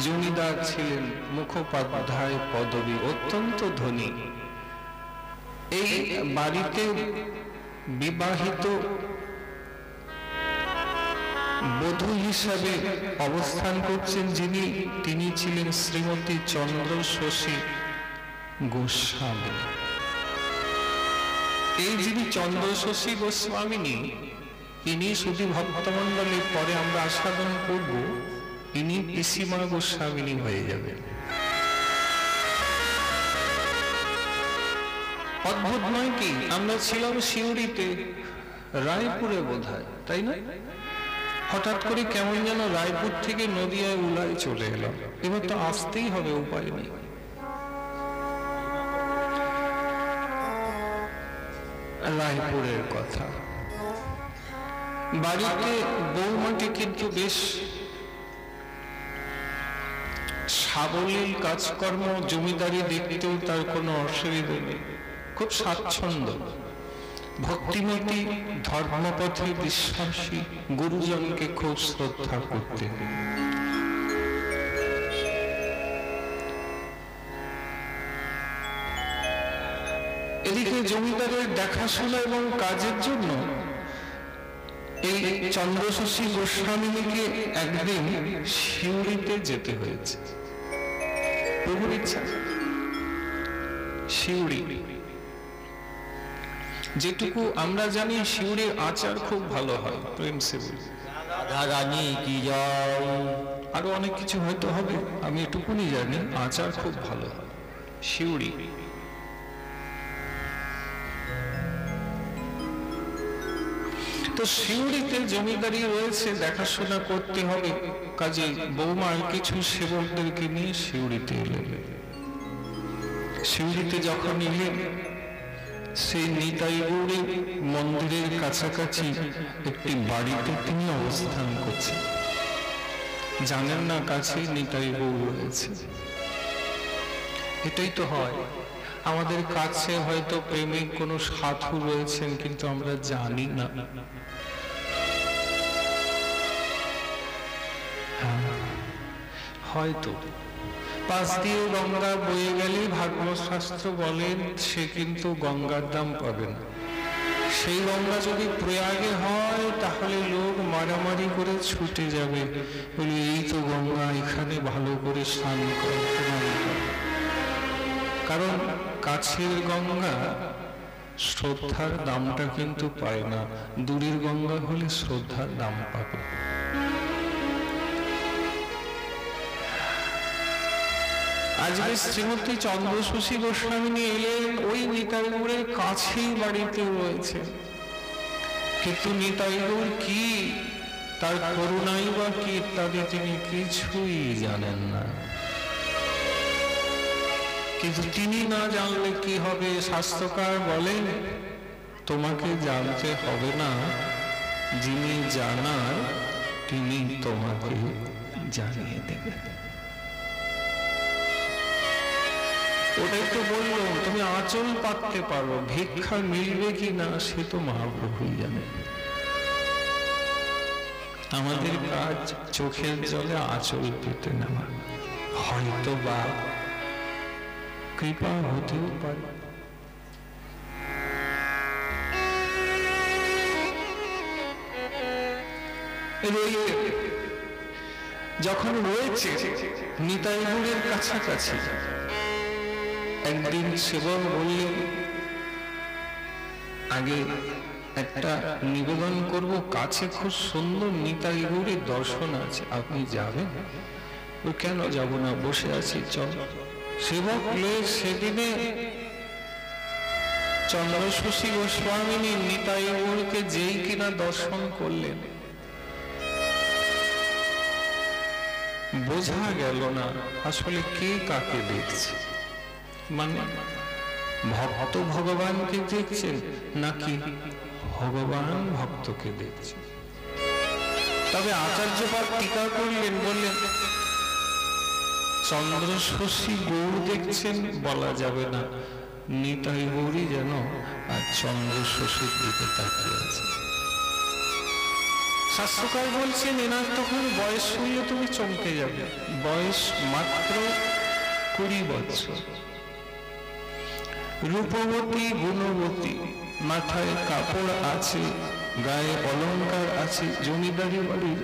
A: জমিদার ছিলেন, মুখোপাধ্যায় পদবী, অত্যন্ত ধনী। এই বাড়িতে বিবাহিত বধূ হিসাবে অবস্থান করছেন যিনি, তিনি ছিলেন শ্রীমতী চন্দ্রশশী গোস্বামী। এই যিনি চন্দ্রশশী গোস্বামিনী, ইনি শুধু ভক্তমণ্ডলী, পরে আমরা আস্বাদন করব, ইনি পিসিমা গোস্বামিনী হয়ে যাবেন। অদ্ভুত নয় কি? আমরা ছিলাম সিউড়িতে, রায়পুরে বোধহয়, তাই না? হঠাৎ করে কেমন যেন রায়পুর থেকে নদিয়ায় উলায় চলে এলাম। এবার তো আসতেই হবে, উপায় নেই। রায়পুরের কথা, বাড়িতে বৌমাটি কিন্তু বেশ সাবলীল কাজকর্ম, জমিদারি দেখতেও তার কোনো অসুবিধা নেই, খুব স্বাচ্ছন্দ্য, ভক্তিমতী, ধর্মপথে বিশ্বাসী, গুরুজনকে খুব শ্রদ্ধা করতেন। এদিকে জমিদারের দেখাশোনা এবং কাজের জন্য এই চন্দ্রশশী গোস্বামীকে একদিন সিউড়িতে যেতে হয়েছে। প্রভুর ইচ্ছা, সিউড়ি, যেটুকু আমরা জানি সিউড়ির আচার খুব ভালো হয়, প্রেম সে বলি,
B: রাধারানী কি জয়।
A: আরো অনেক কিছু হয়তো হবে, আমি এটুকুনি জানি আচার খুব ভালো হয় সিউড়ি। তো সিউড়িতে জমিদারি রয়েছে, দেখাশোনা করতে হবে, কাজে বৌমার কিছু সেবকদেরকে নিয়ে সিউড়িতে এলেন। সিউড়িতে যখন এলেন, সেই নিতাই গৌড়ে মন্দিরের কাছাকাছি একটি বাড়িতে তিনি অবস্থান করছেন। জানেন না কাছে নিতাই গৌড় রয়েছে। এটাই তো হয়, আমাদের কাছে হয়তো প্রেমিক কোনো সাধু রয়েছেন, কিন্তু আমরা জানি না। হয়তো পাশ দিয়ে গঙ্গা বয়ে গেলে ভাগবত শাস্ত্র বলেন সে কিন্তু গঙ্গার দাম পাবে না। সেই গঙ্গা যদি প্রয়াগে হয় তাহলে লোক মারামারি করে ছুটে যাবে, বলে এই তো গঙ্গা, এখানে ভালো করে স্নান করতে হবে। কারণ কাছের গঙ্গা শ্রদ্ধার দামটা কিন্তু পায় না, দূরের গঙ্গা হলে শ্রদ্ধার দাম পাবে। আজকে শ্রীমতী চন্দ্রশশী গোস্বামিনী এলেন, ওই নিতাইগৌড়ের কাছেই বাড়িতে রয়েছে, কিন্তু নিতাইগৌড় কি, তার করুণাই বা কি ইত্যাদি তিনি কিছুই জানেন না। কিন্তু তিনি না জানলে কি হবে? শাস্ত্রকার বলেন তোমাকে জানতে হবে না, যিনি জানার তিনি তোমাকে জানিয়ে দেবেন। ওটাই তো বললো, তুমি আঁচল পাততে পারো, ভিক্ষা মিলবে কি না সে তো মহাপ্রভুই জানে। আমাদের কাজ চোখের জলে আঁচল পেতে নেওয়া, হয়তো বা কৃপা হতেও পারে। রইলেন। যখন রয়েছে নিতাই গৌরের কাছাকাছি, একদিন সেবক বললেন, আগে একটা নিবেদন করব, কাছে খুব সুন্দর নিতাই গৌরের দর্শন আছে, আপনি যাবেন? কেন যাব না, বসে আছি, চল। সেবক সেদিনে চন্দ্রশশী গোস্বামিনী নিতাই গৌরকে যেই কিনা দর্শন করলেন, বোঝা গেল না আসলে কে কাকে দেখছে। মানে ভক্ত ভগবানকে দেখছেন নাকি ভগবান ভক্তকে দেখছে। তবে আচার্যপাদ টিকা করলেন, বললেন চন্দ্রশশী গৌর দেখছেন বলা যাবে না, নিতাই গৌরী যেন আর চন্দ্রশশীর দিকে তাকিয়ে আছে। শাস্ত্রকার বলছেন এনার তখন বয়স শুনলে তুমি চমকে যাবে, বয়স মাত্র 20 বছর, রূপবতী গুণবতী, মাথায় কাপড় আছে, গায়ে অলংকার আছে, জমিদারি বাড়ির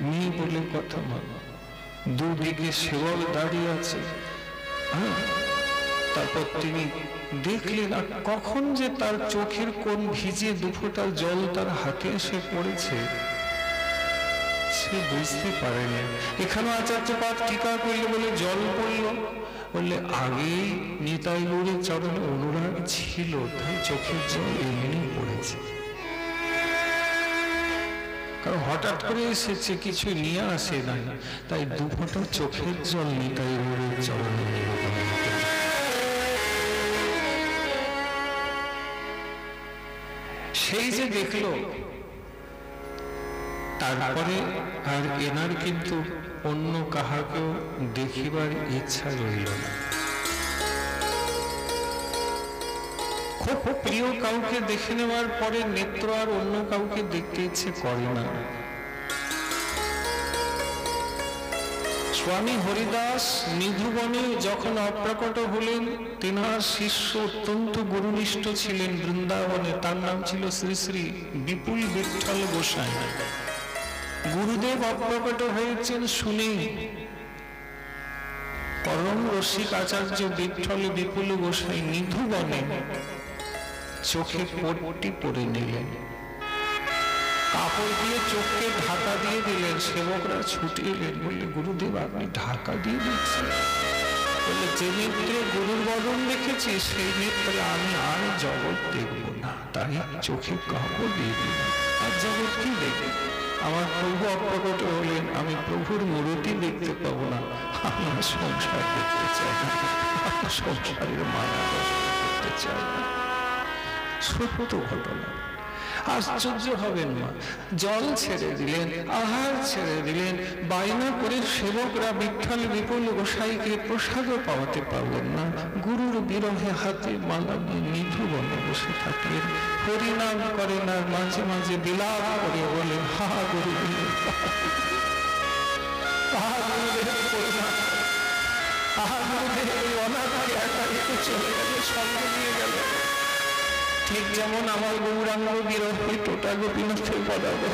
A: মেয়ে বলে কথা নয়। দুদিকে সেবক দাঁড়িয়ে আছে। তারপর তিনি দেখলেন, আর কখন যে তার চোখের কোণ ভিজে দুফোঁটা জল তার হাতে এসে পড়েছে সে বুঝতে পারেনি। এখানে আচার্যপাদ টিকা করলে বলে জল পড়ল, বললে আগেই নিতাই গৌরের চরণে অনুরাগ ছিল, তাই চোখের জল এমনি পড়েছে। কারণ হঠাৎ করে এসেছে, কিছু নিয়ে আসে নাই, তাই দুফোঁটা চোখের জল নিতাই গৌরের চরণে নিবেদন করতে। সেই যে দেখলো, তারপরে আর এনার কিন্তু অন্য কাহাকেও দেখিবার ইচ্ছা রইল না। খুব প্রিয় কাউকে দেখে নেওয়ার পরে নেত্র আর অন্য কাউকে দেখতে ইচ্ছে করে না। স্বামী হরিদাস নিধুবনে যখন অপ্রকট হলেন, তেনার শিষ্য অত্যন্ত গুরুনিষ্ঠ ছিলেন বৃন্দাবনে, তার নাম ছিল শ্রী শ্রী বিপুল বিঠল গোসাই। গুরুদেব অপ্রকট হয়েছেন শুনে পরম রসিক আচার্য বিঠল বিপুল গোসাই নিধুবনে চোখে পট্টি পরে নিলেন, কাপড় দিয়ে চোখকে ঢাকা দিয়ে দিলেন। সেবকরা ছুটে এলেন, বললে গুরুদেব আপনি ঢাকা দিয়ে দিচ্ছেন? বললে যে নেত্রে গুরুর বদন দেখেছি সেই নেত্রে আমি আর জগৎ দেখব না, তাই চোখে কাপড় দিয়ে দিলাম। আর জগৎ কি দেখবে? আমার প্রভু অপ্রকট হলেন, আমি প্রভুর মূর্তি দেখতে পাবো না, আমার সংসার দেখতে চাই না, সংসারের মায়া করতে চাই না। সত্য ঘটনা। আশ্চর্য হবেন না, জল ছেড়ে দিলেন, আহার ছেড়ে দিলেন, বায়না করে সেবকরা বিঠল বিপুল গোসাইকে প্রসাদও পাওয়াতে পারলেন না। গুরুর বিরহে হাতে মালা নিয়ে নিধুবনে বসে থাকলেন, হরিনাম করেন আর মাঝে মাঝে বিলাপ করে বলেন, হা গুরুদেব, আহা গুরুদেব করুণা, আহা গুরুদেব এই অনাথকে একা রেখে চলে গেলে, সঙ্গে নিয়ে গেল। ঠিক যেমন আমার গৌরাঙ্গ বিরহে টোটা গোপীনাথের বরাবর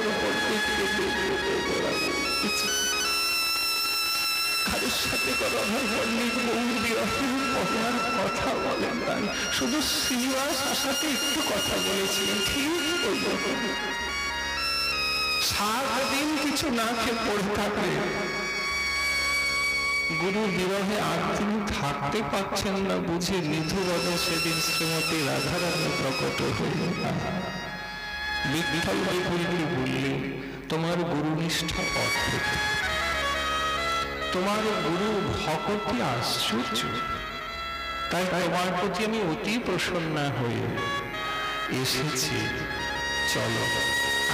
A: কারোর সাথে করোনার পণ্ডিত গৌর বিরহে করোনার কথা বলেন নাই, শুধু শ্রীনিবাস আশাতে একটু কথা বলেছিলেন। ঠিক ওই সারাদিন কিছু না খেয়ে পড়ে থাকলে গুরু বিরহে আর তিনি থাকতে পারছেন না বুঝে নিধুবনে সেদিন শ্রীমতী রাধারানী প্রকট হইলেন। বিঠল বিপুলকে বললেন, তোমার গুরুনিষ্ঠা অদ্ভুত, তোমার গুরু ভক্তি আশ্চর্য, তাই তোমার প্রতি আমি অতি প্রসন্ন হয়ে এসেছি। চলো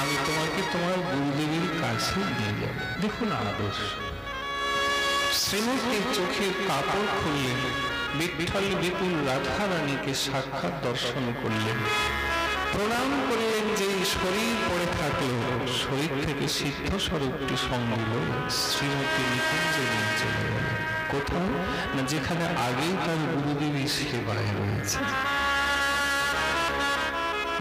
A: আমি তোমাকে তোমার গুরুদেবের কাছে নিয়ে যাব। দেখুন আদর্শ। শ্রীমতীর চোখের কাপড় খুললেন, বিঠল বিপুল রাধারানীকে সাক্ষাৎ দর্শন করলেন, প্রণাম করলেন। যে শরীর পড়ে থাকলো, শরীর থেকে সিদ্ধ স্বরূপটি সঙ্গে শ্রীমতী নিকুঞ্জে নিয়ে চলে গেলেন। কোথাও না, যেখানে আগেই তার গুরুদেবী সেবায় রয়েছে।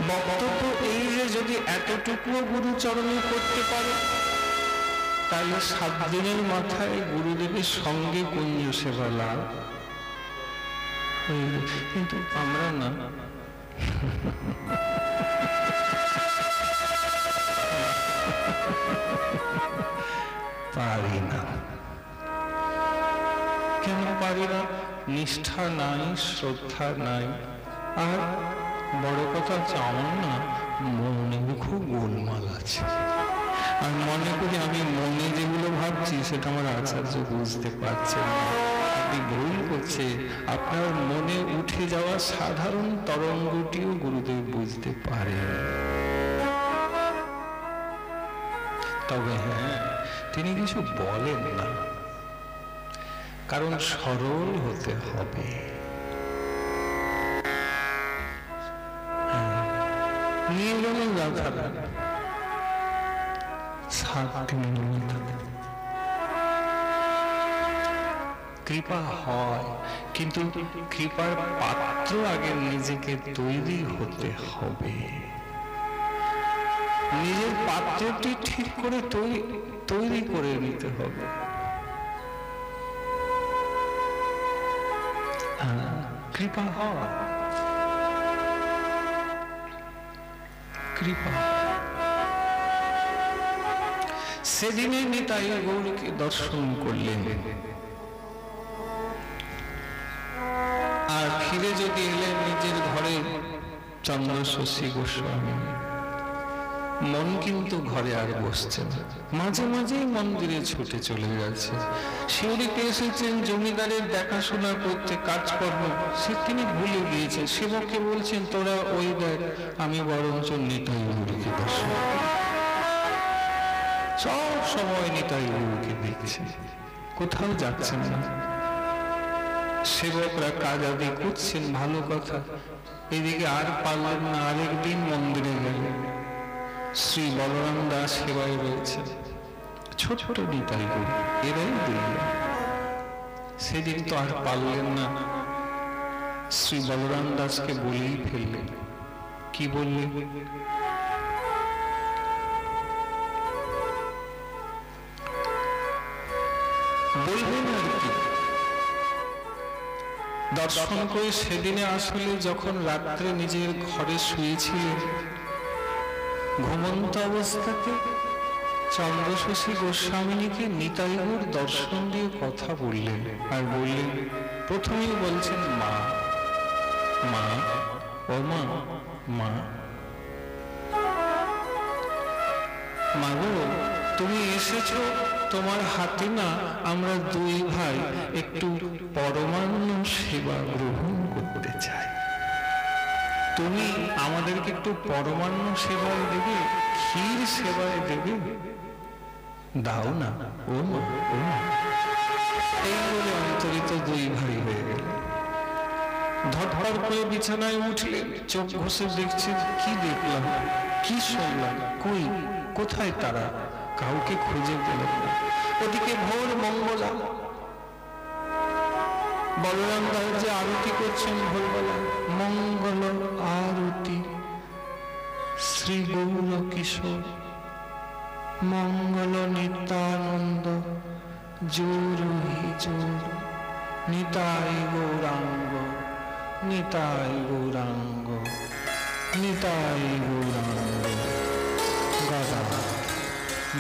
A: বক্তব্য এই যে যদি এতটুকু গুরুচরণে করতে পারে তাহলে 7 দিনের মাথায় গুরুদেবের সঙ্গে কুঞ্জ সেবা লাভ। কিন্তু আমরা না, পারি না। কেন পারি না? নিষ্ঠা নাই, শ্রদ্ধা নাই, আর বড় কথা চাওন না, মনে খুব গোলমাল আছে। আর মনে করি আমি মনে যেগুলো ভাবছি সেটা আমার আচার্য বুঝতে পারছেন না। আপনি ভুল করছে। আপনার মনে উঠে যাওয়া সাধারণ তরঙ্গটিও গুরুদেব বুঝতে পারেন। তবে হ্যাঁ, তিনি কিছু বলেন না, কারণ সরল হতে হবে। নিয়ে গেলেন রাধারা 7 দিনের মধ্যে। কৃপা হয়, কিন্তু কৃপার পাত্র আগে নিজেকে তৈরি হতে হবে। নিজের পাত্রটি ঠিক করে তৈরি করে নিতে হবে। কৃপা হয়, কৃপা। সেদিনে নিতাই গৌরকে দর্শন করলেন, আর ফিরে যদি এলেন নিজের ঘরে চন্দ্রশশী গোস্বামী, মন কিন্তু ঘরে আর বসছে না। মাঝে মাঝেই মন্দিরে ছুটে চলে যাচ্ছে। শিউরিতে এসেছেন জমিদারের দেখাশোনা করতে, কাজকর্ম সে তিনি ভুলে গিয়েছেন। সেবককে বলছেন, তোরা ওই দেখ, আমি বরঞ্চ নিতাই গৌরকে দর্শন করি। সব সময় নিতাই গৌরকে দেখছে, কোথাও যাচ্ছেন না। সেবকরা কাজ আদি করছেন, ভালো কথা। এদিকে আর পারলেন না, আরেকদিন মন্দিরে গেলেন। শ্রী বলরাম দাস সেবায় রয়েছে, ছোট ছোট নিতাই গৌর, এরাই দেখলেন। সেদিন তো আর পারলেন না, শ্রী বলরাম দাসকে বলেই ফেললেন। কি বললেন? বলবেন আর কি? দর্শন করে সেদিনে আসলে যখন রাত্রে নিজের ঘরে শুয়েছিলেন, ঘুমন্ত অবস্থাতে চন্দ্রশশী গোস্বামিনীকে নিতাই গৌর দর্শন দিয়ে কথা বললেন। আর বললেন, প্রথমেই বলছেন মা, মা, ও মা, মা, মা গো, তুমি এসেছো, তোমার হাতে না আমরা 2 ভাই একটু পরমান্ন সেবা গ্রহণ করতে চাই। তুমি আমাদেরকে একটু পরমান্ন সেবায় দেবে, ক্ষীর সেবায় দেবে, দাও না ও মা, ও মা। এই বলে অন্তরিত 2 ভাই হয়ে গেল। ধরধর করে বিছানায় উঠলেন, চোখ ঘষে দেখছেন, কি দেখলাম, কি শুনলাম, কই, কোথায় তারা? কাউকে খুঁজে পেলেন না। ওদিকে ভোর মঙ্গলা, বলরাম দাস যে আরতি করছেন ভোরবেলা, মঙ্গল আরতি শ্রী গৌর কিশোর, মঙ্গল নিত্যানন্দ জোর হি জোর, নিতাই গৌরাঙ্গ, নিতাই গৌরাঙ্গ, নিতাই গৌরাঙ্গ। গাদা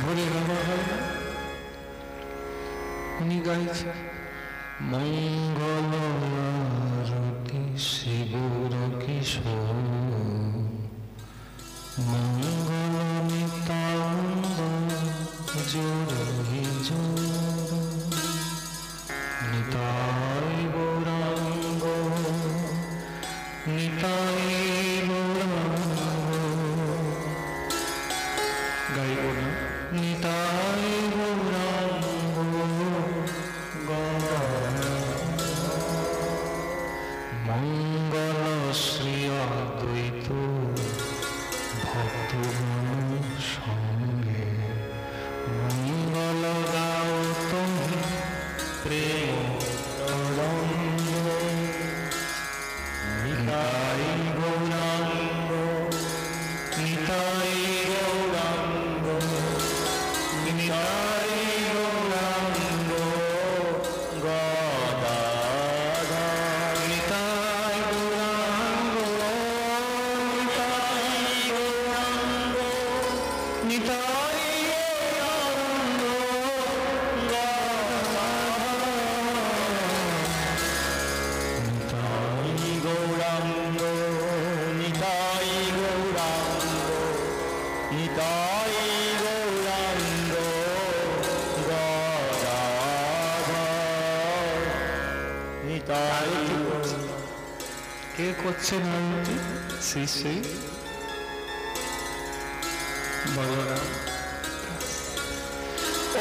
A: ভরে গাওয়া হয়, উনি গাইছে মঙ্গল আরতি শ্রী গৌর কিশোর, মঙ্গল নিত্যানন্দ জোর হি জোর, নিতাই গৌরাঙ্গ, নিতাই গৌরাঙ্গ। গাইব না? নিতাই গৌরাঙ্গ মঙ্গল শ্রী অদ্বৈত ভক্তগণ সঙ্গে, মঙ্গল গাও তুমি প্রেম তরঙ্গ, নিতাই গৌরাঙ্গ, করছেন আরতি শ্রী শ্রী বলরাম।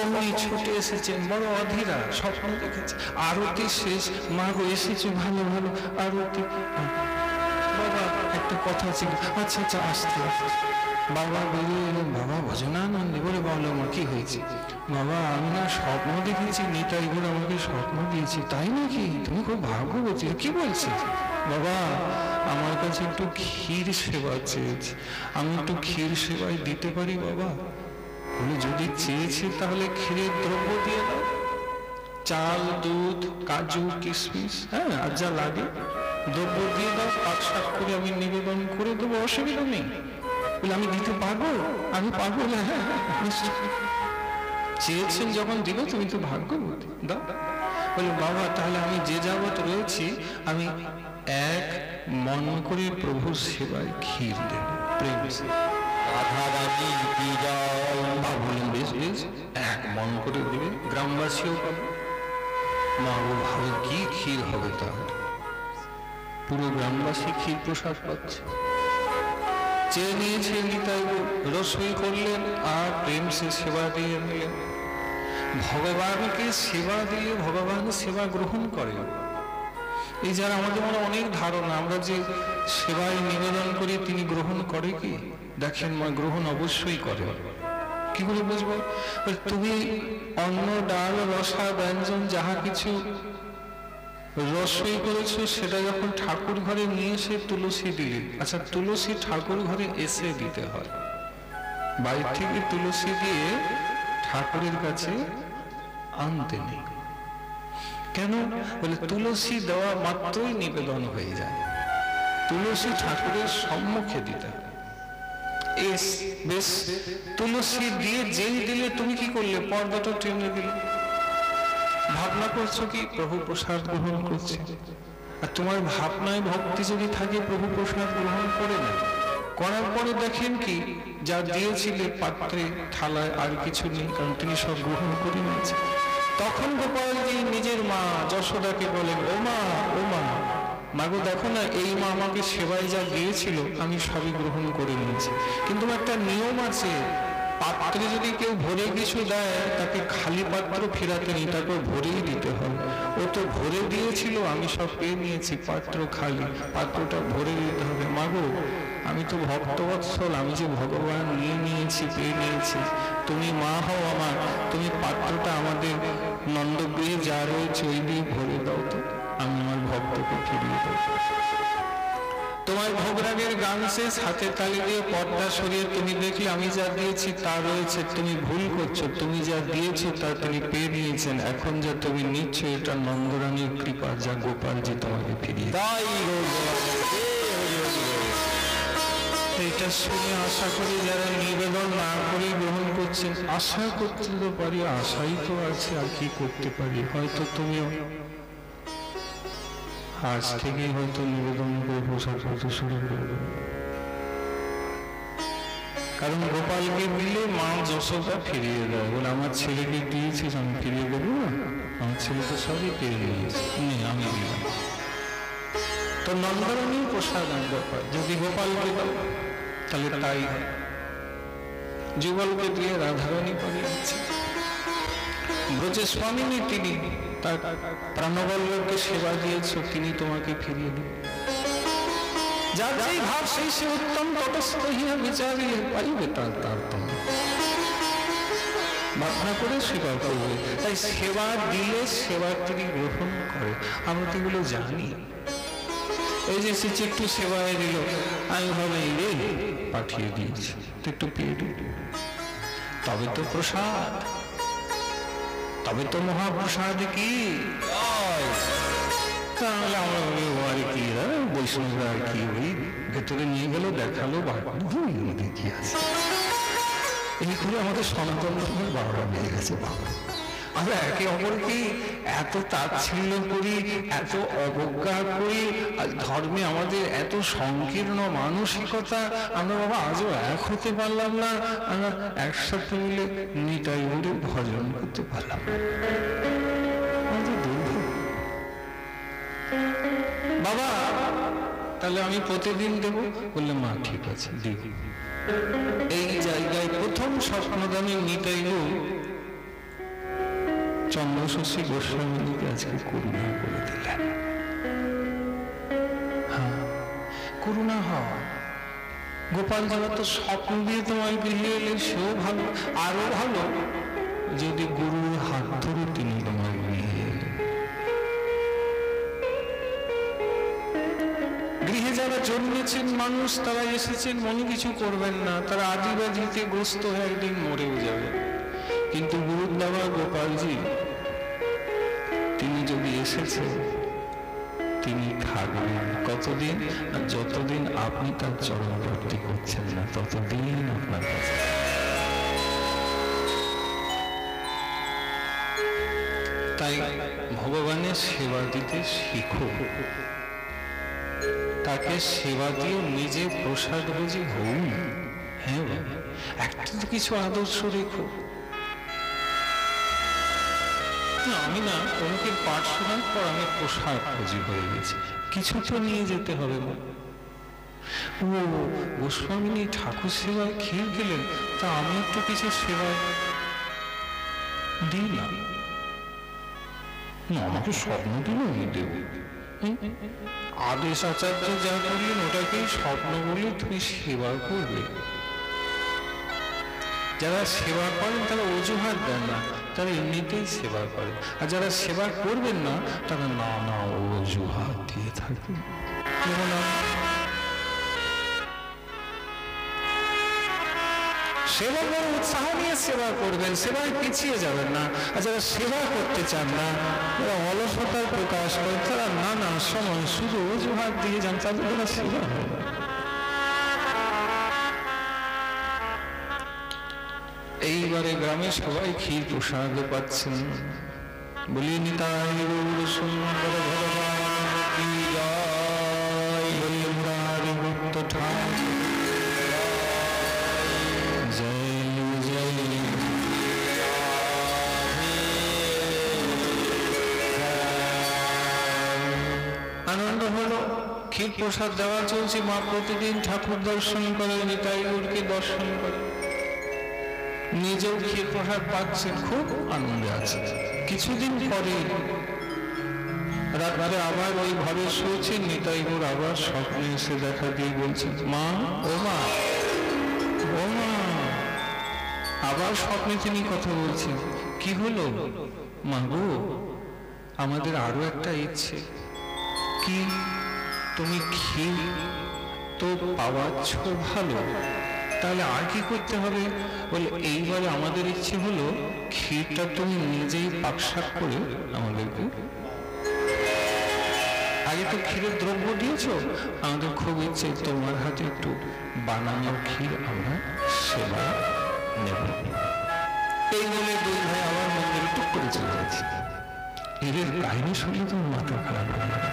A: অমনি ছুটে এসেছেন, বড় অধীরা, স্বপ্ন দেখেছে। আরতি শেষ, মা গো এসেছে, ভালো ভালো আরতি। বাবা একটা কথা ছিল, আচ্ছা আচ্ছা আসতে। বাবা বেরিয়ে এলেন। বাবা ভজনানন্দে বলে বলো মা কি হয়েছে? বাবা আমি না স্বপ্ন দেখেছি, নিতাই গৌর আমাকে স্বপ্ন দিয়েছি। তাই নাকি? তুমি খুব ভাগ্যবতী। কি বলছি? বাবা আমার কাছে একটু ক্ষীর সেবা চেয়েছি, আমি একটু ক্ষীর সেবায় দিতে পারি বাবা? বলে যদি চেয়েছি তাহলে ক্ষীরের দ্রব্য দিয়ে দাও, চাল, দুধ, কাজু, কিশমিশ, হ্যাঁ আর যা লাগে দ্রব্য দিয়ে দাও, পাক শাক করে আমি নিবেদন করে দেবো, অসুবিধা নেই। বলে আমি দিতে পারবো? আমি পারবো। হ্যাঁ চেয়েছেন যখন দিল, তুমি তো ভাগ্যবতী, দাও। বলে বাবা তাহলে আমি যে যাবত রয়েছি আমি এক মন করে প্রভুর সেবায় ক্ষীর দেব, প্রেম সে।
B: রাধারানী কি জয়।
A: মা বললেন বেশ বেশ, এক মন করে দেবে, গ্রামবাসীও পাবে। মা ও ভাবে কি ক্ষীর হবে তাহলে? পুরো গ্রামবাসী ক্ষীর প্রসাদ পাচ্ছে। চেয়ে নিয়েছে নিতাই গৌর, রসই করলেন আর প্রেম সে সেবা দিয়ে নিলেন। ভগবানকে সেবা দিয়ে ভগবান সেবা গ্রহণ করেন। এই যারা আমাদের মনে অনেক ধারণা, আমরা যে সেবায় নিবেদন করি তিনি গ্রহণ করে কি? দেখেন মা গ্রহণ অবশ্যই করে। কি করে বুঝবো? তুমি অন্ন, ডাল, রসা, ব্যঞ্জন যাহা কিছু রসই করেছো, সেটা যখন ঠাকুর ঘরে নিয়ে এসে তুলসী দিলে, আচ্ছা তুলসী ঠাকুর ঘরে এসে দিতে হয়, বাইরে থেকে তুলসী দিয়ে ঠাকুরের কাছে আনতে নেই। কেন? বলে তুলসী দেওয়া মাত্রই নিবেদন হয়ে যায়, তুলসী ঠাকুরের সম্মুখে দিতে হয়। বেশ তুলসী দিয়ে যেই দিলে তুমি কি করলে? পর্দাটা টেনে দিলে। ভাবনা করছো কি প্রভু প্রসাদ গ্রহণ করছে, আর তোমার ভাবনায় ভক্তি যদি থাকে প্রভু প্রসাদ গ্রহণ করে না, করার পরে দেখেন কি যা দিয়েছিলে পাত্রে থালায় আর কিছু নেই, কারণ তিনি সব গ্রহণ করে নিয়েছে। তখন গোপালজি নিজের মা যশোদাকে বলেন, ও মা, ও মা, মাগো দেখো না এই মা আমাকে সেবায় যা দিয়েছিল আমি সবই গ্রহণ করে নিয়েছি, কিন্তু একটা নিয়ম আছে, পাত্রে যদি কেউ ভরে কিছু দেয় তাকে খালি পাত্র ফেরাতে নেই, তাকে ভরেই দিতে হবে। ও তো ভরে দিয়েছিল, আমি সব পেয়ে নিয়েছি, পাত্র খালি, পাত্রটা ভরে দিতে হবে। মাগো আমি তো ভক্তবৎসল, আমি যে ভগবান নিয়ে নিয়েছি, পেয়ে নিয়েছি, তুমি মা হও আমার, তুমি পাত্রটা আমাদের নন্দগৃহে যা রয়েছে ওই দিয়ে ভরে দাও তো, আমি আমার ভক্তকে ফিরিয়ে দেব। তোমার ভোগরাগের গান শেষ, হাতে তালি দিয়ে পর্দা সরিয়ে তুমি দেখলে আমি যা দিয়েছি তা রয়েছে, তুমি ভুল করছো, তুমি যা দিয়েছো তা তিনি পেয়ে নিয়েছেন, এখন যা তুমি নিচ্ছ এটা নন্দরানীর কৃপা, যা গোপালজি তোমাকে ফিরিয়ে। এটা শুনে আশা করি যারা নিবেদন না করে গ্রহণ করছেন, আশা করতে তো পারি, আশাই তো আছে, আর কি করতে পারি। হয়তো তুমিও আজ থেকেই হয়তো নিবেদন করে প্রসাদ করতে শুরু করবে, কারণ গোপালকে দিলে মা যশোদা ফিরিয়ে দেয়, বলে আমার ছেলেকে দিয়েছিস আমি ফিরিয়ে দেবো না, আমার ছেলে তো সবই পেয়ে নিয়েছে, আমি দিলাম। তো নন্দরানী প্রসাদ আনতে পারে, যদি গোপালকে দাও তাহলে তাই হয়। যুগলকে দিয়ে রাধারানী পাঠিয়েছে, ব্রজের স্বামিনী তিনি, তার প্রাণবল্লভকে সেবা দিয়েছ, তিনি তোমাকে ফিরিয়ে দিন। যার যেই ভাব সেই সে উত্তম, তটস্থ হিয়া বিচারিলে পাইবে তার তারতম্য। ভাবনা করে স্বীকার করবে, তাই সেবা দিলে সেবা তিনি গ্রহণ করে। আমরা তো এগুলো জানি। এই যে সে একটু সেবায় দিল, আমি ভাবে রে পাঠিয়ে দিয়েছি, একটু পেয়ে দিল, তবে তো প্রসাদ, তবে তো মহাপ্রসাদ। কি তাহলে আমরা আর কি বৈষ্ণবরা আর কি ওই ভেতরে নিয়ে গেল, দেখালো, আমাদের কি আছে, এই করে আমাদের সনাতন ধর্মের 12টা বেজে গেছে। আমরা একে অপরকে এত তাচ্ছিল্য করি, এত অবজ্ঞা করি, আর ধর্মে আমাদের এত সংকীর্ণ মানসিকতা, আমরা বাবা আজও এক হতে পারলাম না, আমরা একসাথে মিলে নিতাই গৌরের ভজন করতে পারলাম। বাবা তাহলে আমি প্রতিদিন দেবো। বললে মা ঠিক আছে দিও। এই জায়গায় প্রথম স্বপ্নদানে নিতাই গৌর চন্দ্রশশী গোস্বামীকে আজকে করুণা করে দিলেন। হ্যাঁ, করুণা হয়। গোপাল যারা তো স্বপ্ন দিয়ে তোমার গৃহে এলে সেও ভালো, আরো ভালো যদি গুরুর হাত ধরে তিনি তোমার গৃহে এলেন। গৃহে যারা জন্মেছেন মানুষ, তারা এসেছেন, মনে কিছু করবেন না, তারা আদিবাজিতে গ্রস্ত হয়ে একদিন মরেও যাবে। কিন্তু গুরুর বাবা গোপালজি তিনি যদি এসেছেন, তিনি থাকবেন কতদিন? আর যতদিন আপনি তার চরণ প্রাপ্তি করছেন না ততদিন আপনার কাছে। তাই ভগবানের সেবা দিতে শিখো, তাকে সেবা দিয়ে নিজে প্রসাদ বুঝি হন। হ্যাঁ বাবা, একটা তো কিছু আদর্শ রেখো। আমি না তোমাকে পাঠ শোনার পর আমি প্রসাদ খুঁজি হয়ে গেছি, কিছু তো নিয়ে যেতে হবে না। ও গোস্বামিনী ঠাকুর সেবায় ক্ষীর গেলেন, তা আমি একটু কিছু সেবায় দিই না। আমাকে স্বপ্ন দিল আমি দেব। আদেশ আচার্য যা করলেন ওটাকেই স্বপ্ন বলে তুমি সেবা করবে। যারা সেবা করেন তারা অজুহাত দেন না, তারা এমনিতেই সেবা করে। আর যারা সেবা করবেন না তারা নানা অজুহাত দিয়ে থাকবেন। যেমন সেবা করে উৎসাহ নিয়ে সেবা করবেন, সেবায় পিছিয়ে যাবেন না। আর যারা সেবা করতে চান না, যারা অলসতার প্রকাশ করেন, তারা নানা সময় শুধু অজুহাত দিয়ে যান, তাদের দ্বারা সেবা হয় না। এইবারে গ্রামে সবাই ক্ষীর প্রসাদ পাচ্ছেন। বলি নিতাই গৌর সুন্দর ভগবান কি জয়, বলি মুরারি গুপ্ত ঠাকুর জয় জয়। আনন্দ হলো, ক্ষীর প্রসাদ দেওয়া চলছে। মা প্রতিদিন ঠাকুর দর্শন করে, নিতাই গৌরকে দর্শন করে, নিজেও ক্ষীর প্রসাদ পাচ্ছেন, খুব আনন্দে আছে। কিছুদিন পরে রাত্রে আবার ওই ঘরে শুয়েছেন। নিতাই গৌর আবার স্বপ্নে এসে দেখা দিয়ে বলছেন, মা ও মা ও মা। আবার স্বপ্নে তিনি কথা বলছেন, কি হলো মা গো? আমাদের আরো একটা ইচ্ছে। কি? তুমি ক্ষীর তো পাওয়াচ্ছ ভালো, তাহলে আর কি করতে হবে? বলে এইবারে আমাদের ইচ্ছে হলো ক্ষীরটা তুমি নিজেই পাকশাক করে আমাদেরকে, আগে তো ক্ষীরের দ্রব্য দিয়েছো, আমাদের খুব ইচ্ছে তোমার হাতে একটু বানানো ক্ষীর আমরা সেবা নেব। এই বলে দুই ভাই আবার মন্দিরে টুক করে চলে যাচ্ছে। এদের কাহিনী শুনলে তোমার মাথা খারাপ হয়ে যাবে।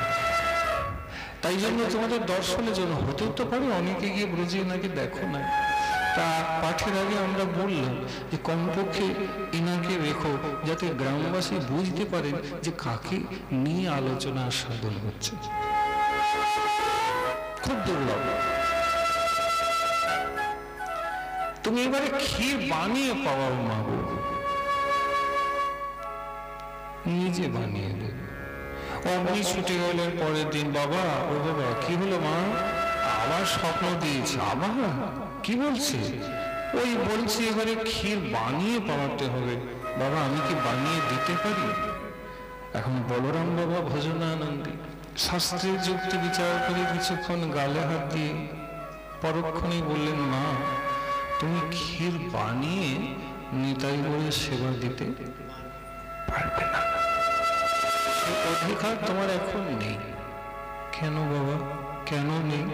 A: তাই জন্য তোমাদের দর্শনের জন্য হতেও তো পারে অনেকে গিয়ে ব্রজে নাকি দেখো না, তা পাঠের আগে আমরা বললাম যে কমপক্ষে এনাকে রেখো, যাতে গ্রামবাসী বুঝতে পারেন যে কাকে নিয়ে আলোচনা সাধন হচ্ছে। খুব দুর্লভ। তুমি এবারে ক্ষীর বানিয়ে পাওয়াও মাগো, নিজে বানিয়ে দেবে। অমনি ছুটে গেলেন পরের দিন। বাবা ও বাবা, কি হলো মা? আবার স্বপ্ন দিয়েছে। আবার কি বলছে? ওই বলছে এবারে ক্ষীর বানিয়ে পাওয়াতে হবে। বাবা আমি কি বানিয়ে দিতে পারি? এখন বলরাম বাবা ভজনানন্দী শাস্ত্রের যুক্তি বিচার করে কিছুক্ষণ গালে হাত দিয়ে পরক্ষণেই বললেন, মা তুমি ক্ষীর বানিয়ে নিতাই বলে সেবা দিতে পারবে না, অধিকার তোমার এখন নেই। কেন বাবা, কেন নেই?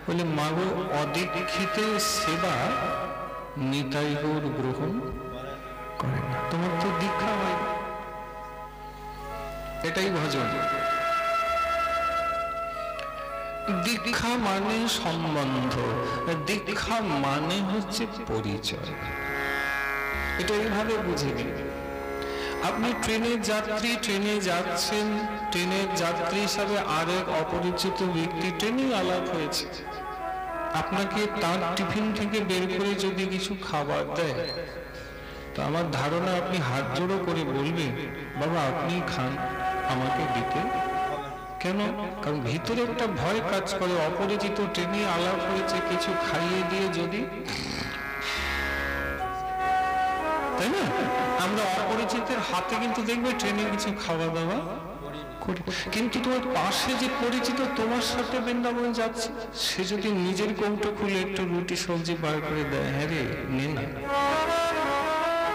A: বলে মাগো অদীক্ষিত সেবা নিতাই গৌর গ্রহণ করে না, তোমার তো দীক্ষা হয়। এটাই ভজন। দীক্ষা মানে সম্বন্ধ, দীক্ষা মানে হচ্ছে পরিচয়। এটা এইভাবে বুঝে নিন। আপনি ট্রেনের যাত্রী, ট্রেনে যাচ্ছেন, ট্রেনের যাত্রী হিসাবে আরেক অপরিচিত ব্যক্তি ট্রেনে আলাপ হয়েছে, আপনাকে তার টিফিন থেকে বের করে যদি কিছু খাবার দেয়, তো আমার ধারণা আপনি হাত জোড়ো করে বলবেন, বাবা আপনি খান, আমাকে দিতে। কেন? কারণ ভিতরে একটা ভয় কাজ করে, অপরিচিত ট্রেনে আলাপ হয়েছে, কিছু খাইয়ে দিয়ে যদি, তাই না? আমরা অপরিচিতের হাতে কিন্তু দেখবে ট্রেনে কিছু খাওয়া দাওয়া করি, কিন্তু তোমার পাশে যে পরিচিত তোমার সাথে বৃন্দাবন যাচ্ছে, সে যদি নিজের কৌটো খুলে একটু রুটি সবজি বার করে দেয়, হ্যাঁ রে নে না,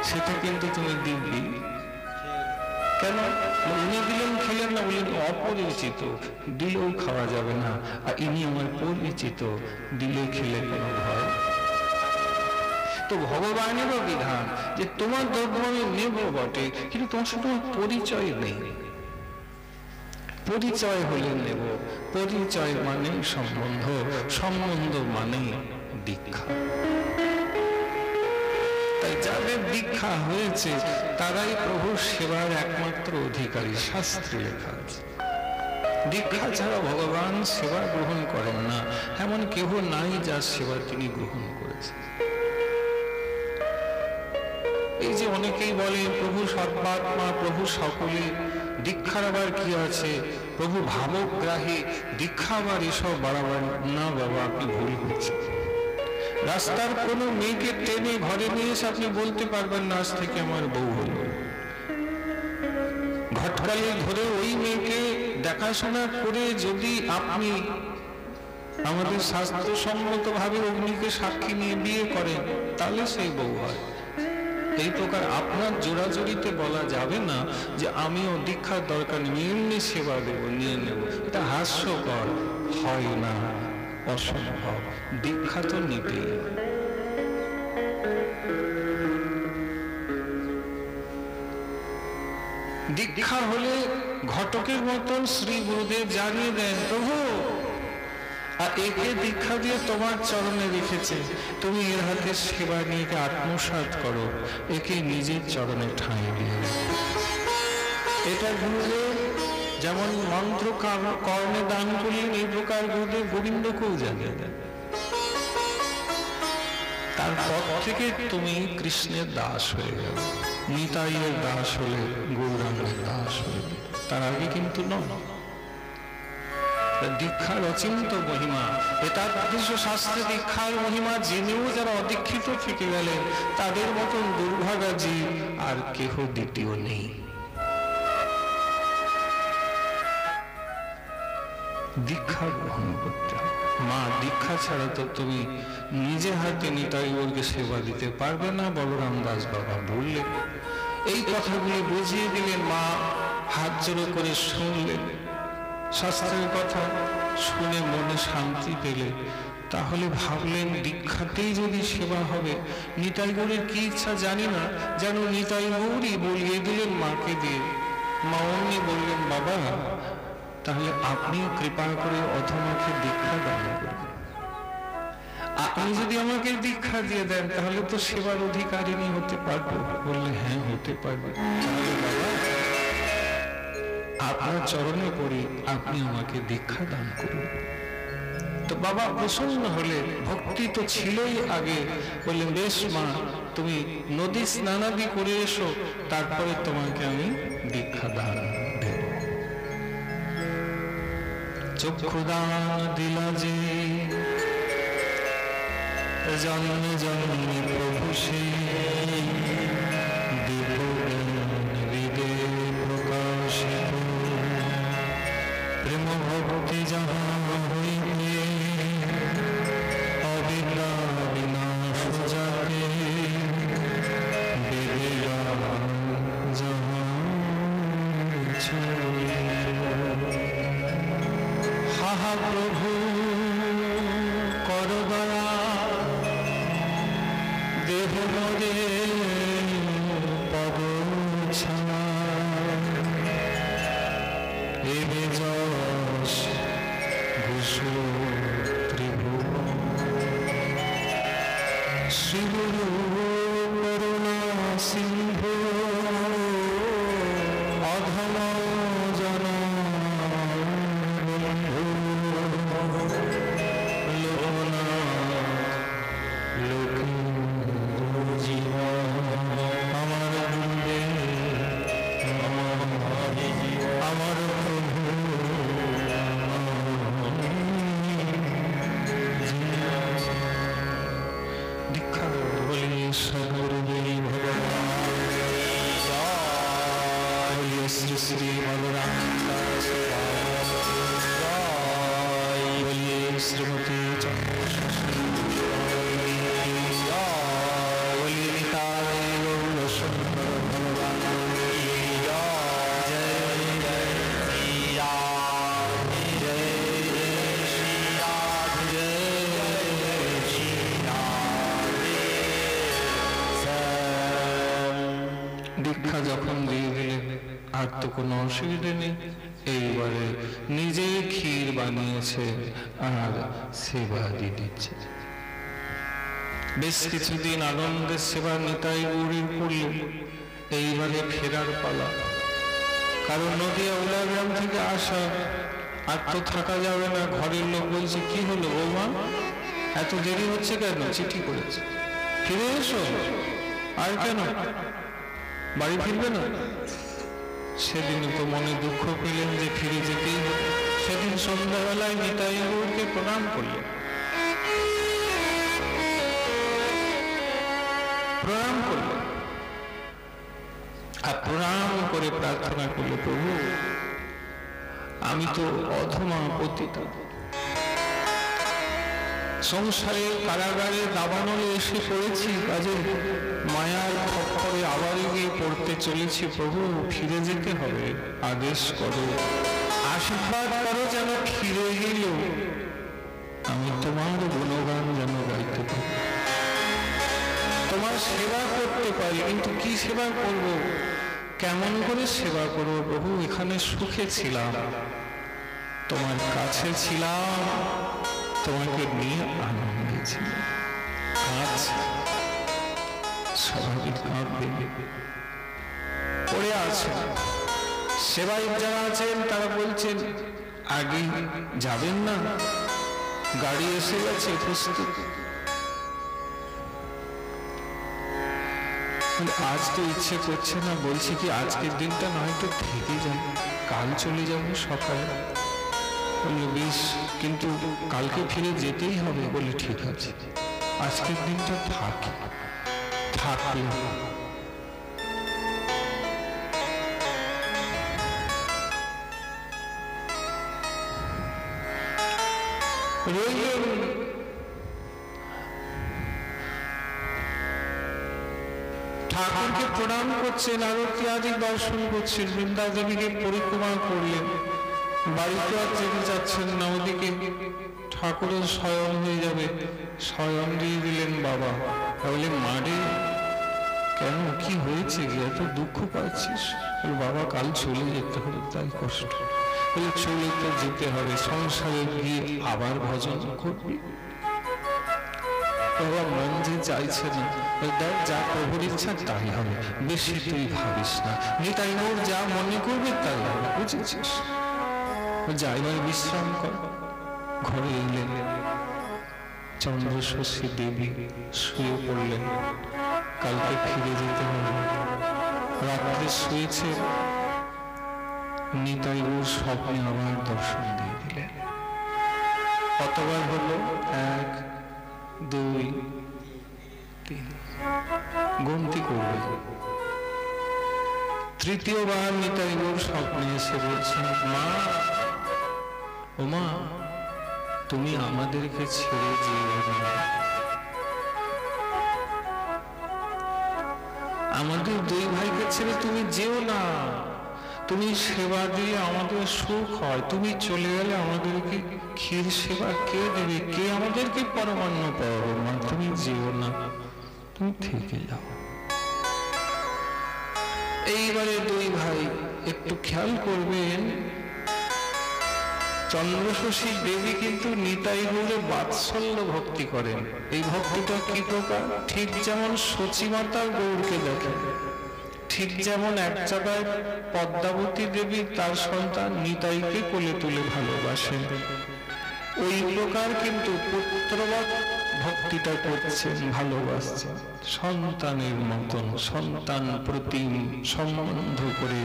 A: সেটা কিন্তু তুমি দিবি। কেন? উনি দিলেন খেলেন না, বললেন অপরিচিত, দিলেও খাওয়া যাবে না, আর ইনি আমার পরিচিত, দিলে খেলে কোনো ভয়। তো ভগবানেরও বিধান যে তোমার দ্রব্য আমি নেব বটে, কিন্তু তোমার সাথে তোমার পরিচয় নেই। পরিচয় হলে নেব, পরিচয় মানে সম্বন্ধ, সম্বন্ধ মানে দীক্ষা। তাই যাদের দীক্ষা হয়েছে তারাই প্রভুর সেবার একমাত্র অধিকারী, শাস্ত্রে লেখা আছে। দীক্ষা ছাড়া ভগবান সেবা গ্রহণ করেন না, এমন কেহ নাই যার সেবা তিনি গ্রহণ করেছেন। এই যে অনেকেই বলে প্রভু সর্বাত্মা, প্রভু সকলে, দীক্ষার আবার কি আছে, প্রভু ভাবগ্রাহী, দীক্ষা আবার এসব বাড়াবার না। বাবা আপনি ভুল করছেন। রাস্তার কোনো মেয়েকে টেনে ঘরে নিয়ে এসে আপনি বলতে পারবেন না আজ থেকে আমার বউ হলো। ঘটকালি ধরে ওই মেয়েকে দেখাশোনা করে যদি আপনি আমাদের শাস্ত্রসম্মত ভাবে অগ্নিকে সাক্ষী নিয়ে বিয়ে করেন, তাহলে সেই বউ হয়। এই প্রকার আপনার জোড়াজোড়িতে বলা যাবে না যে আমিও দীক্ষার দরকার নেই, এমনি সেবা দেব, নিয়ে নেব। এটা হাস্যকর, হয় না, অসম্ভব। দীক্ষা তো নিতেই। দীক্ষা হলে ঘটকের মতন শ্রী গুরুদেব জানিয়ে দেন, প্রভু আর একে দীক্ষা দিয়ে তোমার চরণে রেখেছে, তুমি এর হাতে সেবা নিয়ে আত্মসাৎ করো, একে নিজের চরণে ঠাঁই দিয়ে। এটা গুরুদেব যেমন মন্ত্র কর্ণে দান করলেন, এই প্রকার গুরুদেব গোবিন্দকেও জানিয়ে দেন। তারপর থেকে তুমি কৃষ্ণের দাস হয়ে যাবে, নিতাইয়ের দাস হলে গৌরাঙ্গের দাস হয়ে, তার আগে কিন্তু নয়। দীক্ষার অচিন্ত মহিমা, এটা শাস্ত্রে দীক্ষার মহিমা জেনেও যারা অদীক্ষিত থেকে গেলেন, তাদের মতন দুর্ভাগা জীব আর কেহ দ্বিতীয় নেই। দীক্ষা গ্রহণ করতে হবে। মা দীক্ষা ছাড়া তো তুমি নিজে হাতে নিতাই গৌরকে সেবা দিতে পারবে না, বলরাম দাস বাবা বললেন। এই কথাগুলি বুঝিয়ে দিলেন, মা হাত জোড়ো করে শুনলেন, শাস্ত্রের কথা শুনে মনে শান্তি পেলে। তাহলে ভাবলেন দীক্ষাতেই যদি সেবা হবে, নিতাই গৌরের কি ইচ্ছা জানি না, যেন নিতাই গৌরই বলিয়ে দিলেন মাকে দিয়ে। মা অমনি বললেন, বাবা তাহলে আপনি কৃপা করে অধমাকে দীক্ষা দান করবেন। আপনি যদি আমাকে দীক্ষা দিয়ে দেন তাহলে তো সেবার অধিকারিণী হতে পারবো। বললে হ্যাঁ হতে পারবে। তাহলে বাবা আপনার চরণে পড়ে আপনি আমাকে দীক্ষা দান করুন। তো বাবা প্রসন্ন হলে, ভক্তি তো ছিলই আগে। বললেন বেশ মা, তুমি নদী স্নানাদি করে এসো, তারপরে তোমাকে আমি দীক্ষা দান দেব। চক্ষুদান দিলা যে জন্মে জন্মে প্রভু সে, হৃদে প্রকাশিত প্রেম ভক্তি যাহা হইবে, অবিদ্যা বিনাশ যাবে, বেদিরা যাহা হাহা প্রভু কর দয়া, দেহ মরে পদ ছায়া, এবে যশ ঘোষো ত্রিভুবন, শ্রী গুরু করুণা সিন্ধু দীক্ষা যখন দিয়ে দিলেন আর তো কোনো অসুবিধে নেই, এইবারে নিজে ক্ষীর বানিয়েছে আর সেবা দিয়ে দিচ্ছে। বেশ কিছুদিন আনন্দের সেবা নিতাই গৌরীর করলেন। এইবারে ফেরার পালা, কারণ নদিয়া উলাগ্রাম থেকে আসা, আর তো থাকা যাবে না। ঘরের লোক বলছে, কি হলো বৌমা, এত দেরি হচ্ছে কেন? চিঠি করেছে, ফিরে এসো। আর কেন, বাড়ি ফিরবে না? সেদিন তো মনে দুঃখ পেলেন যে ফিরে যেতেই হবে। সেদিন সন্ধ্যাবেলায় নিতাই গৌরকে প্রণাম করলেন। প্রণাম করলেন আর প্রণাম করে প্রার্থনা করলে, প্রভু আমি তো অধমা পতিতা, সংসারের কারাগারে দাবানলে এসে পড়েছি, কাজে মায়ার খপ্পরে আবার গিয়ে পড়তে চলেছি। প্রভু ফিরে যেতে হবে, আদেশ করো, আশীর্বাদ করো যেন ফিরে গেলেও আমি তোমার গুণগান যেন গাইতে পারি, তোমার সেবা করতে পারি। কিন্তু কি সেবা করব, কেমন করে সেবা করব প্রভু? এখানে সুখে ছিলাম, তোমার কাছে ছিলাম, তোমাকে নিয়ে আনন্দে ছিলাম। স্বাভাবিক কাঁদবে, পড়ে আছে। সেবায়িত যারা আছেন তারা বলছেন, আগে যাবেন না, গাড়ি এসে গেছে প্রস্তুত। আজ তো ইচ্ছে করছে না, বলছি কি আজকের দিনটা নয়তো থেকে যাবে, কাল চলে যাবো সকালে। বললো বেশ, কিন্তু কালকে ফিরে যেতেই হবে। বলে ঠিক আছে, আজকের দিনটা থাকলো। রইলেন। ঠাকুরকে প্রণাম করছেন, আরতি আদি দর্শন করছেন, বৃন্দা দেবীকে পরিক্রমা করলেন। বাড়িতে আর যেতে যাচ্ছেন না, ওদিকে ঠাকুরের শয়ন হয়ে যাবে, শয়ন দিয়ে দিলেন বাবা। বলে, মারে কেন, কি হয়েছে, এত দুঃখ পাচ্ছিস? বাবা কাল চলে যেতে হবে, তাই কষ্ট। বলে, চলে তো যেতে হবে, সংসারে গিয়ে আবার ভজন করবি। বাবা মন যে চাইছে না, দেখ যা প্রভুর ইচ্ছা তাই হবে, বেশি তুই ভাবিস না, নিতাই গৌর যা মনে করবে তাই হবে, বুঝেছিস? যা এবার বিশ্রাম কর। ঘরে এলেন, চন্দ্রশশী দেবী শুয়ে পড়লেন, কালকে ফিরে যেতে হবে। রাত্রে শুয়েছে, নিতাই গৌর স্বপ্নে আবার দর্শন দিয়ে দিলেন। কতবার হলো? 1, 2, 3, গন্তি করবে। তৃতীয়বার নিতাই গৌর স্বপ্নে এসে বলছেন, মা, ও মা, তুমি আমাদেরকে ছেড়ে যেও না, আমাদের 2 ভাইকে ছেড়ে তুমি যেও না, তুমি সেবা দিয়ে আমাদের সুখ হয়, তুমি চলে গেলে আমাদেরকে ক্ষীর সেবা কে দেবে, কে আমাদেরকে পরমান্ন পাবে? মা তুমি যেও না, তুমি থেকে যাও। এইবারে 2 ভাই একটু খেয়াল করবেন, চন্দ্রশশী দেবী কিন্তু নিতাই গৌরে বাৎসল্য ভক্তি করেন। এই ভক্তিটা কি প্রকার? ঠিক যেমন সচিমাতা গৌরকে দেখেন, ঠিক যেমন এক জায়গায় পদ্মাবতী দেবী তার সন্তান নিতাইকে কোলে তুলে ভালোবাসেন, ওই প্রকার কিন্তু পুত্রবৎ ভক্তিটা করছেন, ভালোবাসছেন, সন্তানের মতন সন্তান প্রতিম সম্বন্ধ করে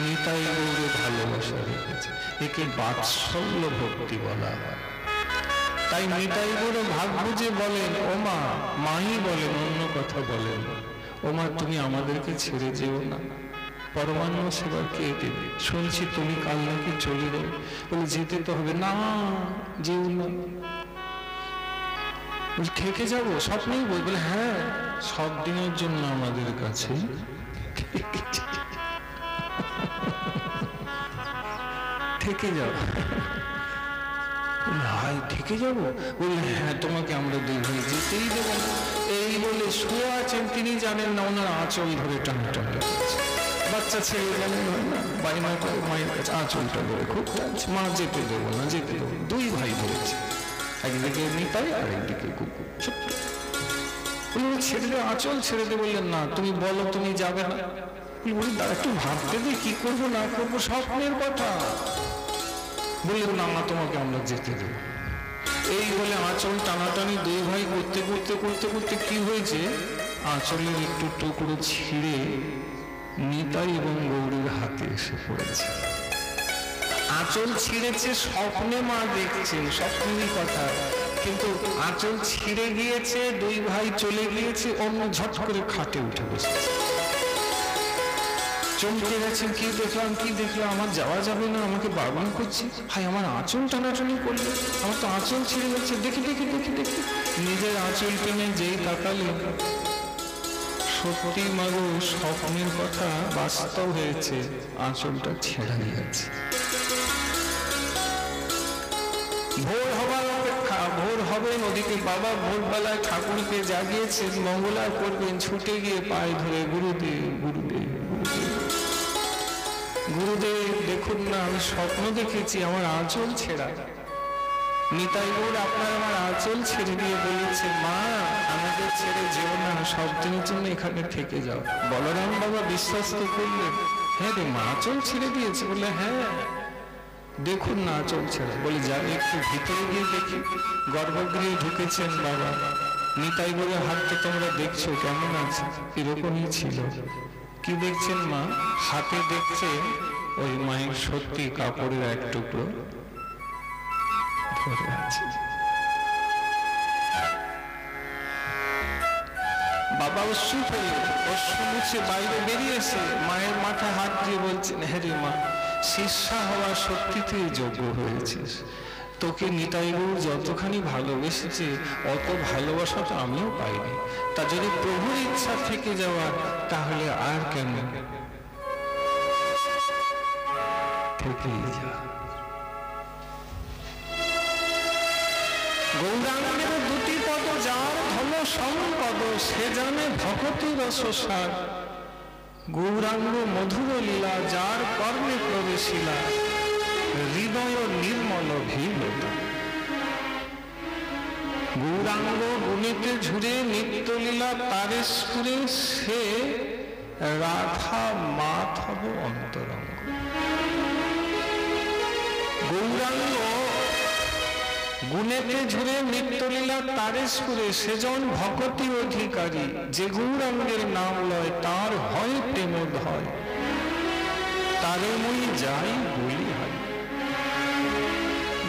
A: নিতাই গৌরে ভালোবাসা রেখেছে। একে বাৎসল্য ভক্তি বলা হয়। তাই নিতাই গৌরে ভাগ বুঝে বলেন, ও মা, মাই বলেন, অন্য কথা বলেন, ও মা তুমি আমাদেরকে ছেড়ে যেও না, পরমান্ন সেবা কে দেবে? শুনছি তুমি কাল নাকি চলে যাবে। বলে, যেতে তো হবে। না, যেও না, থেকে যাবো। স্বপ্নেই বলে, হ্যাঁ, সব দিনের জন্য আমাদের কাছে থেকে যাও। থেকে যাবো? বললে, হ্যাঁ, তোমাকে আমরা 2 ভাই যেতেই দেবো। এই বলে শুয়ে আছেন তিনি জানেন না ওনার আঁচল ধরে টানাটানি করছে। বাচ্চা ছেলে জানেন না, বাইনা করে মায়ের কাছে আঁচলটা ধরে খুব টানছে, মা যেতে দেবো না, যেতে দেবো। দুই ভাই ধরেছে, একদিকে নিতাই আর একদিকে কুকুর ছোট্ট। ছেড়ে দে, আঁচল ছেড়ে দে। বললেন না, তুমি বলো তুমি যাবে না। বলি দাঁড়া একটু ভাবতে দে, কি করবো না করবো, স্বপ্নের কথা। বললেন না মা, তোমাকে আমরা যেতে দেবো। এই বলে আঁচল টানাটানি দুই ভাই করতে করতে করতে করতে কি হয়েছে, আঁচলের একটু টুকরো ছিঁড়ে নিতাই এবং গৌরীর হাতে এসে পড়েছে। আঁচল ছিঁড়েছে স্বপ্নে মা দেখছেন, স্বপ্নেরই কথা, কিন্তু আঁচল ছিঁড়ে গিয়েছে, দুই ভাই চলে গিয়েছে, অন্য ঝট করে খাটে উঠে বসেছে। চমকে গেছেন, কি দেখলাম কি দেখলাম, আমার যাওয়া যাবে না, আমাকে বারণ করছি। হাই, আমার আঁচল টানাটানি করলো, আমার তো আঁচল ছিঁড়ে যাচ্ছে, দেখি দেখি দেখি দেখি। নিজের আঁচল টেনে যেই তাকালেন, সত্যি মাগো স্বপ্নের কথা বাস্তব হয়েছে, আঁচলটা ছেড়ে গেছে। ভোর হবার অপেক্ষা, ভোর হবে, ওদিকে বাবা ভোরবেলায় ঠাকুরকে জাগিয়েছেন, মঙ্গলা করবেন, ছুটে গিয়ে পায়ে ধরে গুরুদেব গুরুদেব গুরুদেব গুরুদেব, দেখুন না আমি স্বপ্ন দেখেছি, আমার আঁচল ছেঁড়া। নিতাই গৌর আপনার আমার আঁচল ছেড়ে দিয়ে বলেছে, মা আমাদের ছেড়ে যেও না, সব দিনের জন্য এখানে থেকে যাও। বলরাম বাবা বিশ্বাস তো করলেন, হ্যাঁ রে মা আঁচল ছেড়ে দিয়েছে। বলে হ্যাঁ, দেখুন না আঁচল ছেড়া। বলে যা একটু ভিতরে গিয়ে দেখি। গর্ভগৃহে ঢুকেছেন বাবা, নিতাই গৌরের হাতটা তোমরা দেখছো কেমন আছে, এরকমই ছিল। কি দেখছেন মা? হাতে দেখছে ওই মায়ের সত্যি কাপড়ের এক টুকরো ধরে আছে। বাবা অশ্রু ফেলে, অশ্রু মুছে বাইরে বেরিয়েছে, মায়ের মাথায় হাত দিয়ে বলছেন, হ্যাঁ রে মা, শিষ্যা হওয়া সত্যিতেই যোগ্য হয়েছিস। তোকে নিতাই গৌর যতখানি ভালোবেসেছে, অত ভালোবাসা তো আমিও পাইনি। তা যদি প্রভুর ইচ্ছা থেকে যাওয়া, তাহলে আর কেন থেকেই যা। গৌরাঙ্গের দুটি পদ যার ধন সম্পদ, সে জানে ভগতি রস সার। গৌরাঙ্গ মধুর লীলা, যার কর্মে প্রবেশিলা, হৃদয় নির্মল ভীলতা। গৌরাঙ্গ গুণীতে ঝুরে নিত্যলীলা তারে সুরে, সে রাধা মাধব অন্তরঙ্গ। গৌরাঙ্গ গুণেতে ঝুরে নিত্যলীলা তারে সুরে, সেজন ভগতি অধিকারী। যে গৌরাঙ্গের নাম লয়, তার হয় প্রেমোদয়, তারে মুই যাই বলি হয়।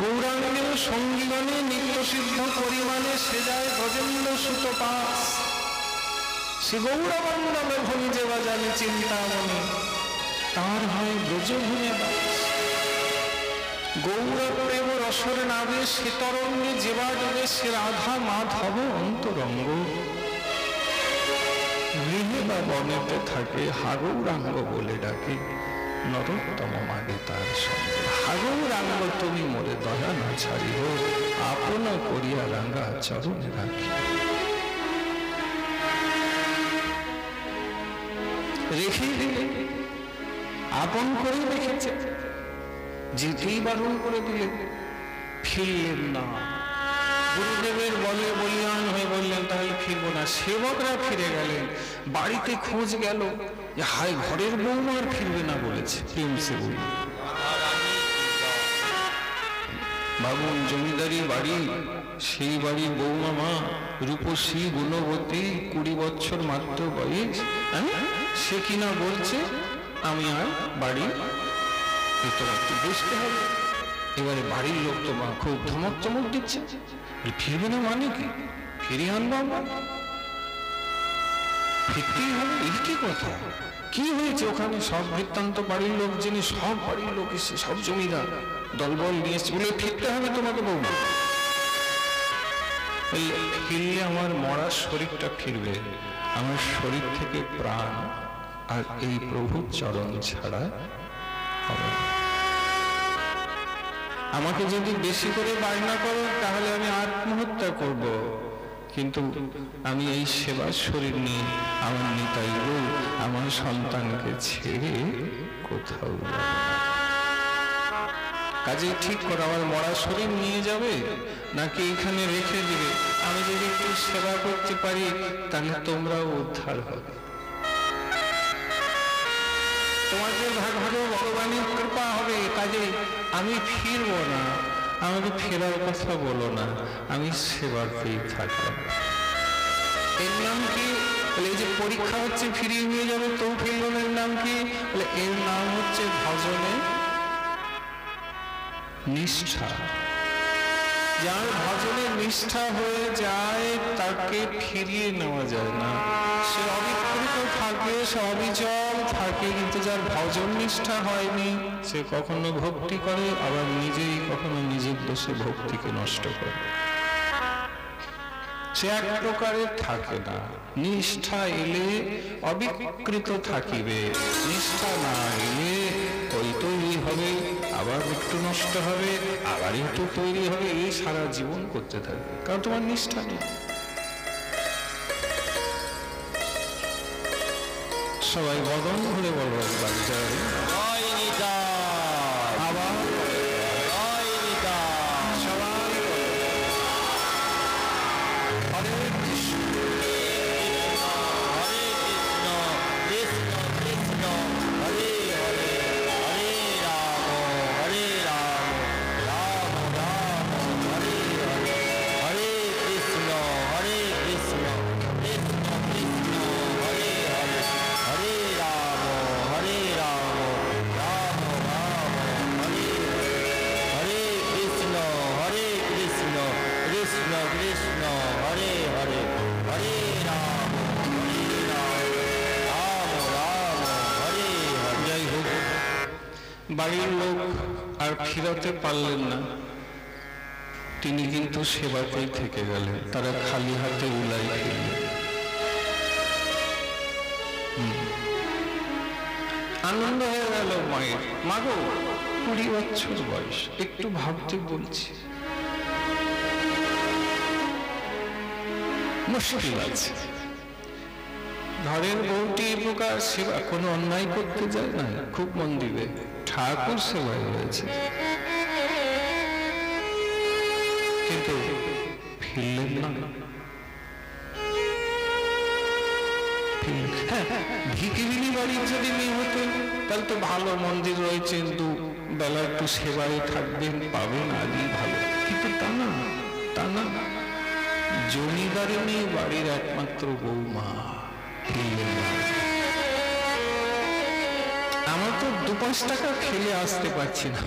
A: গৌরাঙ্গের সঙ্গীগণে নিত্য সিদ্ধ পরিমাণে, সে যায় গজেন্দ্র সুত পাশ। সে গৌরবন্দনে ভূমি যে বাজালে চিন্তামণি, তার হয় ব্রজভূমি বাস। গৌর প্রেম রসর নামে, সে তরঙ্গে যেবা ডুবে, সে রাধা মাধব অন্তরঙ্গ। গৃহে বা বনেতে থাকে, হাগৌরাঙ্গ বলে ডাকে, নরোত্তম মাগে তার সঙ্গে। হাগৌরাঙ্গ তুমি মোরে দয়া না ছাড়িব, আপন করিয়া রাঙ্গা চরণে রাখি। রেখে দিলে, আপন করে রেখেছে, যেতেই বারণ করে দিলেন, ফিরলেন না। গুরুদেবের বলে বলিয়ান হয়ে বললেন, তাহলে ফিরবো না। সেবকরা ফিরে গেলেন, বাড়িতে খোঁজ গেল, হায় ঘরের বৌমা আর ফিরবে না বলেছে। প্রেম সে বলি, বাবুন জমিদারি বাড়ি, সেই বাড়ির বৌমা মা রূপসী গুণবতী, 20 বছর মাত্র বয়স, সে কিনা বলছে আমি আর বাড়ি, তোরা একটু বুঝতে হবে। এবারে বাড়ির লোক তো মা খুব ধমক চমক দিচ্ছে, ফিরবে না মানে কি, ফিরিয়ে আনবো আমরা, ফিরতেই হবে। এই কি কথা, কি হয়েছে ওখানে? সব বৃত্তান্ত বাড়ির লোক জেনে, সব বাড়ির লোক এসে, সব জমিদার দলবল নিয়ে এসছে, বলে ফিরতে হবে তোমাকে বৌমা। ফিরলে আমার মরা শরীরটা ফিরবে, আমার শরীর থেকে প্রাণ আর এই প্রভুর চরণ ছাড়া হবে না। আমাকে যদি বেশি করে বায়না করো, তাহলে আমি আত্মহত্যা করব। কিন্তু আমি এই সেবার শরীর নিয়ে আমার নিতাই গৌর আমার সন্তানকে ছেড়ে কোথাও যাব না। কাজে ঠিক করে আমার মরা শরীর নিয়ে যাবে নাকি এখানে রেখে দিবে? আমি যদি একটু সেবা করতে পারি তাহলে তোমরাও উদ্ধার হবে, তোমাদের ভাগে ভগবানের কৃপা হবে। কাজে আমি ফিরবো না, আমাকে ফেরার কথা বলো না, আমি সেবাতেই থাকলাম। এর নাম কি? এই যে পরীক্ষা হচ্ছে ফিরিয়ে নিয়ে যাবে তো ফিরল না, এর নাম কি? এর নাম হচ্ছে ভজনে নিষ্ঠা। যার ভজনে নিষ্ঠা হয়ে যায় তাকে ফিরিয়ে নেওয়া যায় না, সে অবিকৃত থাকে, সে অবিচল থাকে। কিন্তু যার ভজন নিষ্ঠা হয়নি সে কখনো ভক্তি করে, আবার নিজেই কখনো নিজের দোষে ভক্তিকে নষ্ট করে। সে এক প্রকারের থাকে না। নিষ্ঠা এলে অবিকৃত থাকিবে, নিষ্ঠা না এলে ওই তৈরি হবে, আবার একটু নষ্ট হবে, আবার একটু তৈরি হবে, এই সারা জীবন করতে থাকবে, কারণ তোমার নিষ্ঠা নেই। সবাই বদন ভরে বলো একবার জয় আবার সবাই হরে কৃষ্ণ
B: হরে কৃষ্ণ কৃষ্ণ কৃষ্ণ হরে হরে হরে রাম হরে রাম রাম রাম হরে হরে হরে কৃষ্ণ কৃষ্ণ কৃষ্ণ হরে হরে হরে রাম রাম রাম হরে হরে কৃষ্ণ কৃষ্ণ কৃষ্ণ কৃষ্ণ হরে হরে হরে রাম রাম রাম হরে হরে।
A: যাই হোক, বাড়ির লোক আর ফিরাতে পারলেন না, তিনি কিন্তু সেবাতেই থেকে গেলেন। তারা খালি হাতে উলাই ফিরলেন। আনন্দ হয়ে গেল মায়ের। মাগো 20 বছর বয়স, একটু ভাবতে বলছি, মুশকিল আছে। ঘরের বউটি প্রকার সেবা কোনো অন্যায় করতে যায় না, খুব মন দিবে, ঠাকুর সেবায় রয়েছে। কিন্তু ফিরলেন না। ভিকিরিনি বাড়ির যদি মেয়ে হতেন তাহলে তো ভালো, মন্দির রয়েছে, কিন্তু বেলা একটু সেবায় থাকবেন, পাবেন, আজই ভালো। কিন্তু তা না, তা না, জমিদারিনী বাড়ির একমাত্র বৌমা ফিরলেন না। আমার তো 2-5 টাকা খেলে আসতে পারছি না,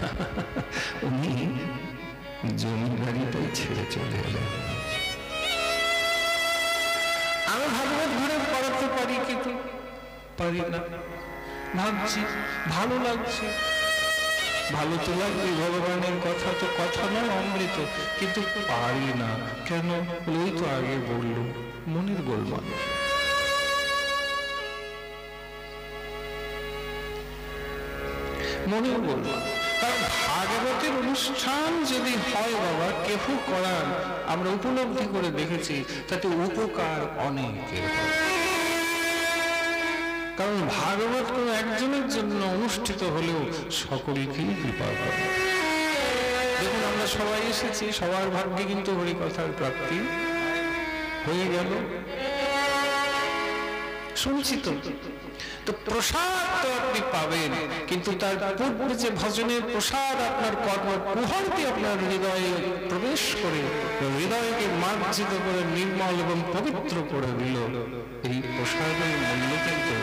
A: উনি জমিদারিটাই ছেড়ে চলে এলেন। আমি ভাগবত ঘরে পড়াতে পারি কিন্তু পারি না। ভাবছি ভালো লাগছে, ভালো তো লাগবে, ভগবানের কথা তো কথা নয়, অমৃত, কিন্তু পারি না। কেন? ওই তো আগে বলল, মনের গোলমাল। মনের গোলমাল। কারণ ভাগবতের অনুষ্ঠান যদি হয় বাবা, কেহ করার, আমরা উপলব্ধি করে দেখেছি, তাতে উপকার অনেকের হয়। কারণ ভাগবত কোন একজনের জন্য অনুষ্ঠিত হলেও সকলকেই কৃপা করে। দেখুন, আমরা সবাই এসেছি, সবার ভাগ্যে কিন্তু হরিকথার প্রাপ্তি হয়ে গেল, শুনছি তো। তো প্রসাদ তো আপনি পাবেন, কিন্তু তার পূর্বে যে ভজনের প্রসাদ আপনার কর্ম কুহরটি আপনার হৃদয়ে প্রবেশ করে হৃদয়কে মার্জিত করে নির্মল এবং পবিত্র করে দিল, এই প্রসাদের মূল্য কিন্তু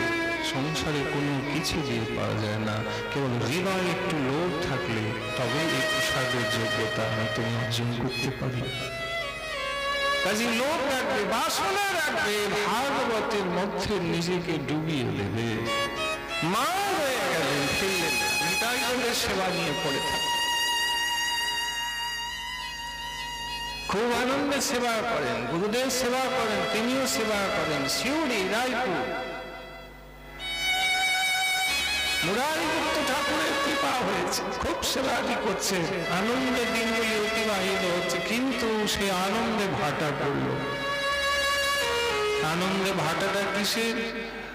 A: সংসারে কোনো কিছু দিয়ে পাওয়া যায় না। কেবল হৃদয়ে একটু লোভ থাকলে তবে এই প্রসাদের যোগ্যতা আমি তুমি অর্জন করতে পারি। কাজে লোভ রাখবে, বাসনা রাখবে, ভাগবতের মধ্যে নিজেকে ডুবিয়ে দেবে। মা হয়ে গেলেন, ফিরলেন, নিতাই গৌরের সেবা নিয়ে পড়ে থাকে, খুব আনন্দে সেবা করেন, গুরুদেব সেবা করেন, তিনিও সেবা করেন। সিউড়ি, রায়পুর, মুরারিগুপ্ত ঠাকুরের কৃপা হয়েছে, খুব সেবাটি করছে, আনন্দের দিনগুলি অতিবাহিত হচ্ছে। কিন্তু সে আনন্দে ভাটা পড়ল। আনন্দে ভাটাটা কিসের?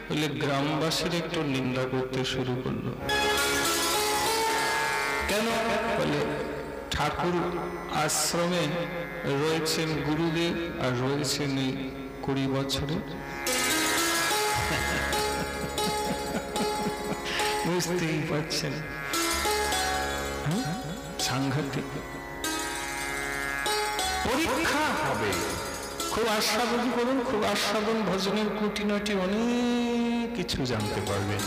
A: বলে গ্রামবাসীর একটু নিন্দা করতে শুরু করলো। কেন? বলে ঠাকুর আশ্রমে রয়েছেন গুরুদেব আর রয়েছেন এই 20 বছরের। বুঝতেই পারছেন সাংঘাতিক পরীক্ষা হবে। খুব আস্বাদন করুন, খুব আস্বাদন ভজনের খুঁটিনাটি অনেক কিছু জানতে পারবেন।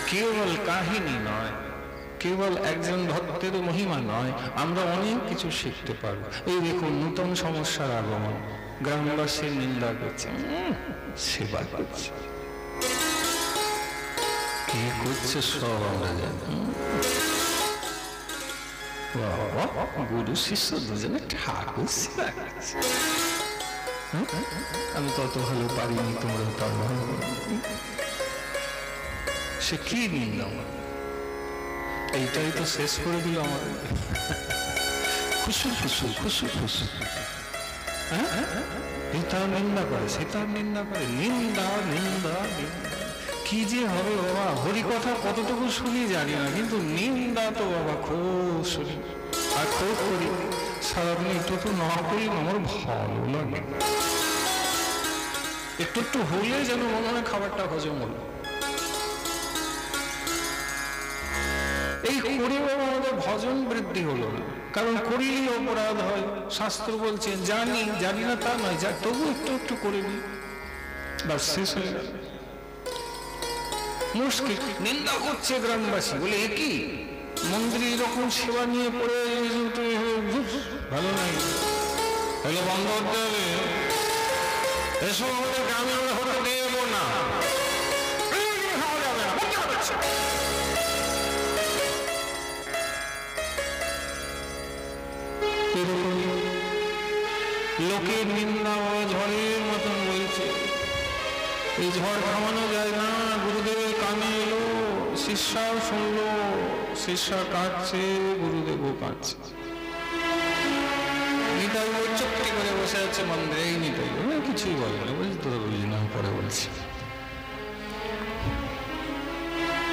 A: কেবল কাহিনী নয়, কেবল একজন ভক্তের মহিমা নয়, আমরা অনেক কিছু শিখতে পারবো। এই দেখুন নতুন সমস্যার আগমন, গ্রামবাসীর নিন্দা করছে, সেবা করছে, কে করছে সব আমরা জানি। গুরু শিষ্য দুজনে ঠাকুর সেবা করছে। আমি তত ভালো পারিনি, তোমরা তার ভালো। সে কি নিন্দা, এইটাই তো শেষ করে দিল আমাদের। খুশুর খুশুর খুশুর খুশুর, তার নিন্দা করে, সে তার নিন্দা করে, নিন্দা নিন্দা নিন্দা। কি যে হবে বাবা, হরি কথা কতটুকু শুনি জানি না, কিন্তু নিন্দা তো বাবা খুব শুনি আর খুব করি। সারাদিন একটু তো না করি আমার ভালো লাগে, একটু একটু হলে যেন মনে হয় খাবারটা হজম হলো। এই করে বাবা আমাদের ভজন বৃদ্ধি হলো না, কারণ করিলেই অপরাধ হয়। শাস্ত্র বলছেন জানি জানি না তা নয়, যা তবু একটু একটু করে নি, বাস শেষ হয়ে গেল। মুশকিল, নিন্দা করছে গ্রামবাসী, বলে একই মন্দিরে এরকম সেবা নিয়ে পড়ে ভালো নাই, তাহলে বন্ধ করতে হবে। এসব আমাদের গ্রামে আমরা হতে দেব না, লোকের নিন্দা ঝড়ের মতন বলছে। এই ঝড় থামানো যায় না। গুরুদেবের কানে এলো, শিষ্যাও শুনলো, শিষ্যা কাঁদছে, গুরুদেবও কাঁদছে। নিতাই চুপটি করে বসে আছে মন্দিরে। এই নিতাই কিছুই বলে না, বুঝলি তোরা বুঝলি না, পরে বলছি।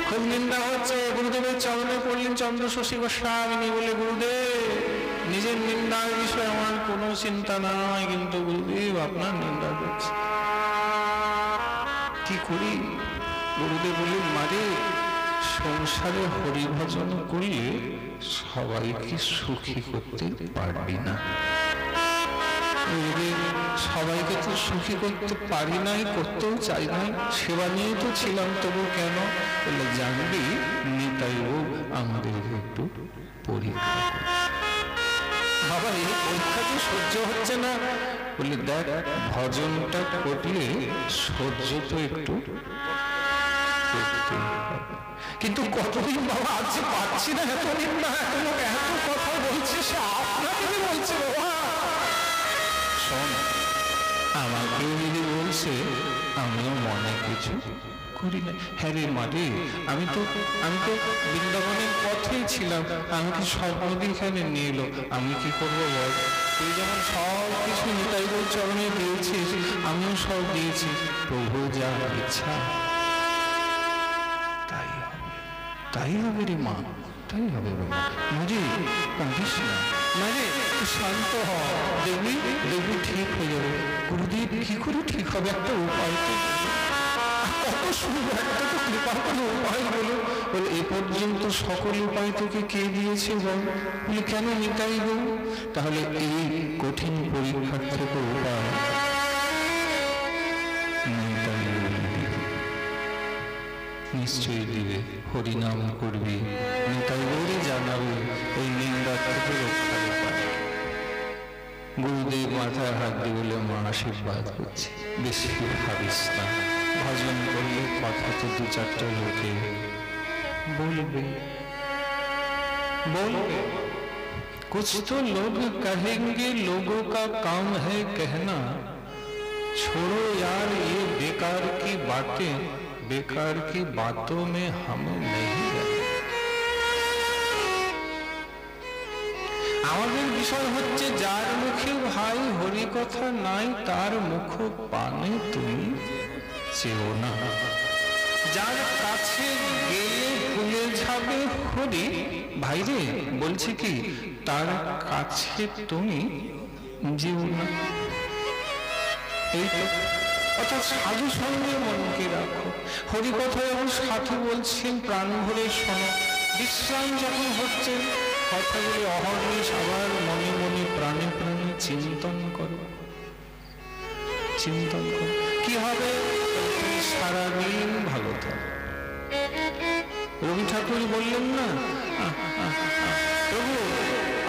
A: খুব নিন্দা হচ্ছে। গুরুদেবের চরণে পড়লেন চন্দ্র শশী গোস্বামী, বলে গুরুদেব নিজের নিন্দার বিষয়ে আমার কোনো চিন্তা নাই, কিন্তু গুরুদেব আপনার নিন্দা করছে, কি করি? গুরুদেব বললেন মারে, সংসারে হরিভজন করলে সবাইকে সুখী করতে পারবি না। সবাইকে তো সুখী করতে পারি নাই, করতেও চাই নাই, সেবা নিয়ে তো ছিলাম, তবু কেন? বলে জানবি নিতাই আমাদেরকে একটু পরীক্ষা। বাবা এই পরীক্ষা তো সহ্য হচ্ছে না। বলে দেখ, ভজনটা করলে সহ্য তো একটু করতে হবে, কিন্তু কতদিন বাবা আজকে পাচ্ছি না। এত নিন্দা, এত লোক এত কথা বলছে, সে আপনাকে বলছে। বাবা শোন, আমাকে যদি বলছে আমিও মনে কিছু করি না। হ্যাঁ রে মারে, আমি তো বৃন্দাবনের পথেই ছিলাম, আমাকে সব নদী এখানে নিয়ে এলো, আমি কি করবো বল? তুই যেমন সব কিছু নিতাইগৌর চরণে দিয়েছিস, আমিও সব দিয়েছি, প্রভু যা ইচ্ছা তাই হবে, তাই হবে রে মা, তাই হবে বাবা। মারে কাঁদিস না, মারে শান্ত হ, দেখবি দেখবি ঠিক হয়ে যাবে। গুরুদেব কি করে ঠিক হবে? একটা উপায় তো, কত সুন্দর একটা তো কৃপার কোনো উপায় বলো। বলে এ পর্যন্ত সকল উপায় তোকে কে দিয়েছে বল? বলে কেন নিতাই গো? তাহলে এই কঠিন পরীক্ষার থেকে উপায় নিতাই নিশ্চয়ই দিবে। হরিনাম করবি, নিতাই গৌরে জানাবে, ওই নিন্দার থেকে রক্ষার উপায়। গুরুদেব মাথায় হাত দিয়ে বলে মা আশীর্বাদ করছে, বেশি ভাবিস না, ভজন করলে কথা তো 2-4টা লোকে বলবে বলবে। कुछ तो लोग कहेंगे, लोगों का काम है कहना, छोड़ो यार ये बेकार की बातें, बेकार की बातों में हम नहीं रहते। আমাদের বিষয় হচ্ছে যার মুখে ভাই হরি কথা নাই তার মুখ পানে তুমি চেও না, যার কাছে গেলে ভুলে যাবে হরি ভাইরে বলছে কি তার কাছে তুমি যেও না। এই তো অর্থাৎ সাধু সঙ্গে মনকে রাখো। হরি কথা যখন সাধু বলছেন প্রাণ ভরে শোনো, বিশ্রাম যখন হচ্ছে কথাগুলি অহর্নিশ আবার মনে মনে প্রাণে প্রাণে চিন্তন করো, চিন্তন করো। কি হবে? তুমি সারাদিন ভালো থাকো। রবি ঠাকুর বললেন না, প্রভু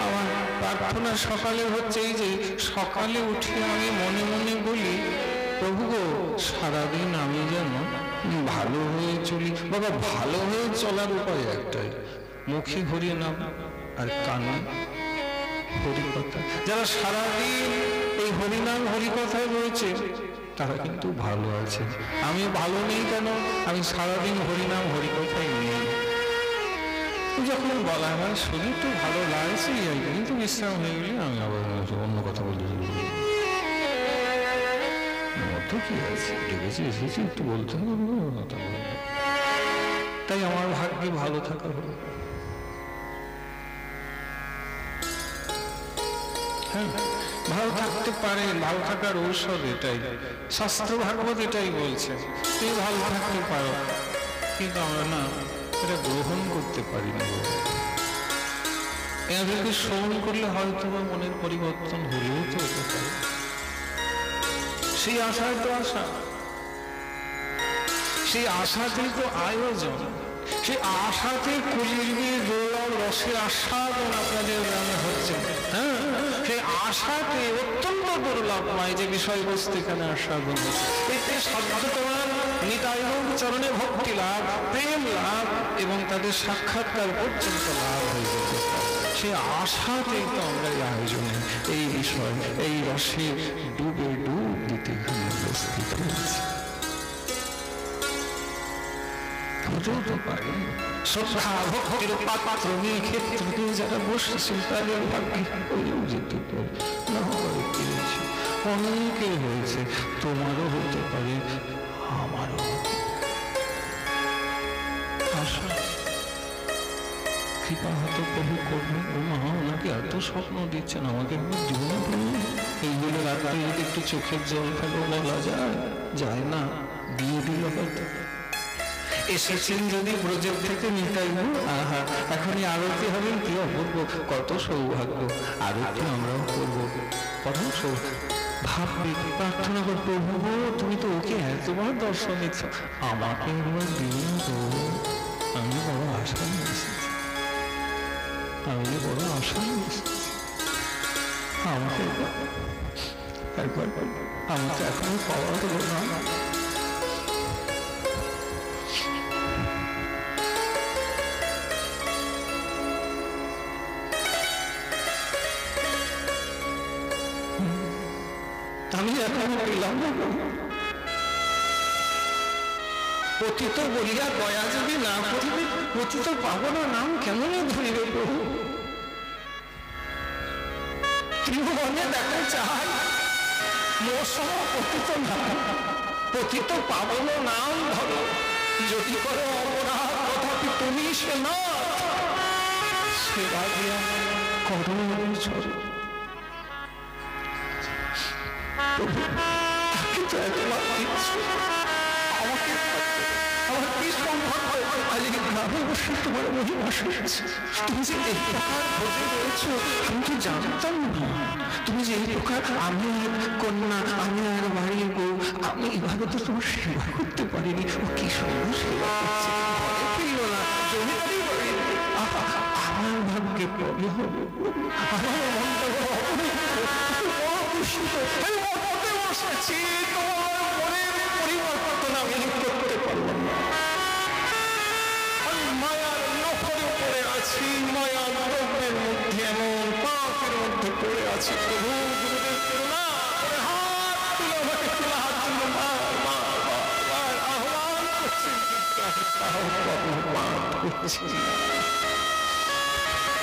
A: আমার প্রার্থনা সকালে হচ্ছে এই যে সকালে উঠে আমি মনে মনে বলি প্রভু গো সারাদিন আমি যেন ভালো হয়ে চলি। বাবা ভালো হয়ে চলার উপায় একটাই, মুখে হরি নাম আর কানে হরি কথা। যারা সারাদিন এই হরিনাম হরি কথায় রয়েছে তারা কিন্তু ভালো আছে। আমি ভালো নেই কেন? আমি সারাদিন হরিনাম হরি কথাই নেই। যখন বলা হয় শরীর তো ভালো লাগছে কিন্তু বিশ্রাম হয়ে গেলে আমি আবার অন্য কথা বলতে মতো কি আছে, ডেকেছি এসেছি একটু বলতে হবে। তাই আমার ভাগ্যে ভালো থাকা হলো। হ্যাঁ ভালো থাকতে পারে, ভালো থাকার ঔষধ এটাই, শাস্ত্র ভাগবত এটাই বলছে তুমি ভালো থাকতে পারো, কিন্তু আমরা না এটা গ্রহণ করতে পারি না। এদেরকে শ্রবণ করলে হয়তো বা মনের পরিবর্তন হলেও তো হতে পারে। সেই আশায় তো আশা, সেই আশাতেই তো আয়োজন, সেই আশাতে কুলিয়ে দৌড়াও রসের আস্বাদন আপনাদের গ্রামে হচ্ছে। হ্যাঁ সেই আশাতে অত্যন্ত দুর্লভ নয় যে বিষয়বস্তু এখানে আস্বাদন হচ্ছে। এতে সাধ্য তোমার নিতাই চরণে ভক্তি লাভ, প্রেম লাভ এবং তাদের সাক্ষাৎকার পর্যন্ত লাভ হয়ে যেতে পারে। সেই আশাতেই তো আমরা এই আয়োজনে এই বিষয় এই রসে ডুবে ডুব দিতে এখানে উপস্থিত হয়েছি। হতেও পারে শ্রদ্ধা ভক্তির পাত্র নিয়ে ক্ষেত্র দিয়ে যারা বসেছেন তাদের ভাগ্যে হয়েও যেতে পারে, না হয়ে পেরেছে, অনেকের হয়েছে, তোমারও হতে পারে, আমারও। আশা কৃপা হয়তো প্রভু করবেন। ও মা ওনাকে এত স্বপ্ন দিচ্ছেন, আমাকে জীবনে এইগুলো রাখতে যদি একটু চোখের জল ফেলো বলা যায় না, দিয়ে দিল হয়তো। এসেছেন যদি ব্রজের থেকে নিতাই, আহা এখনই আরতি হবেন, কি অপূর্ব, কত সৌভাগ্য। আরতি আমরাও করবো, পরম সৌভাগ্য। ভাববে প্রার্থনা কর, প্রভু তুমি তো ওকে এতবার দর্শন দিচ্ছ, আমাকে একবার দিন তো, আমি বড় আশা নিয়ে এসেছি, আমি বড় আশা নিয়ে এসেছি, আমাকে একবার আমাকে এখনো পাওয়া হলো না। আমি এখনো পেলাম না। পতিত বলিয়া দয়া যদি না করিবে, পতিত পাবো না নাম কেমন ধরিবে প্রভু? ত্রিভুবনে দেখো চাই মৌসুম পতিত নাম, পতিত পাবো না নাম ধরো, যদি করো অপরাধ তথাপি তুমি সে না সেবা দিয়া করো ছড়ো। তাকে তো একবার আমাকে আমার কি সম্ভব হয় আজকে গ্রামে বসে তোমার মহিমা শুনেছি। তুমি যে এই প্রকার ভোগে রয়েছ আমি তো জানতাম না। তুমি যে এই প্রকার, আমি কন্যা, আমি আর বাড়ির বউ, আমি এভাবে তো তোমার সেবা করতে পারিনি। ও কি সুন্দর সেবা করছে, ঘরে ফিরল না, জমিদারি বাড়ি। আমার ভাগ্যে কবে হবে, আমার মনটা বসেছি, তোমার মনের পরিবর্তন আমি করতে পারলাম না। আমি মায়ার নখরে পড়ে আছি, মায়ার দ্রব্যের মধ্যে, এমন পাপের মধ্যে পড়ে আছি। প্রভু গুরুদেব করুণা করে হাত তুলে আমাকে তুলে হাত তুলে আহ্বান করছি,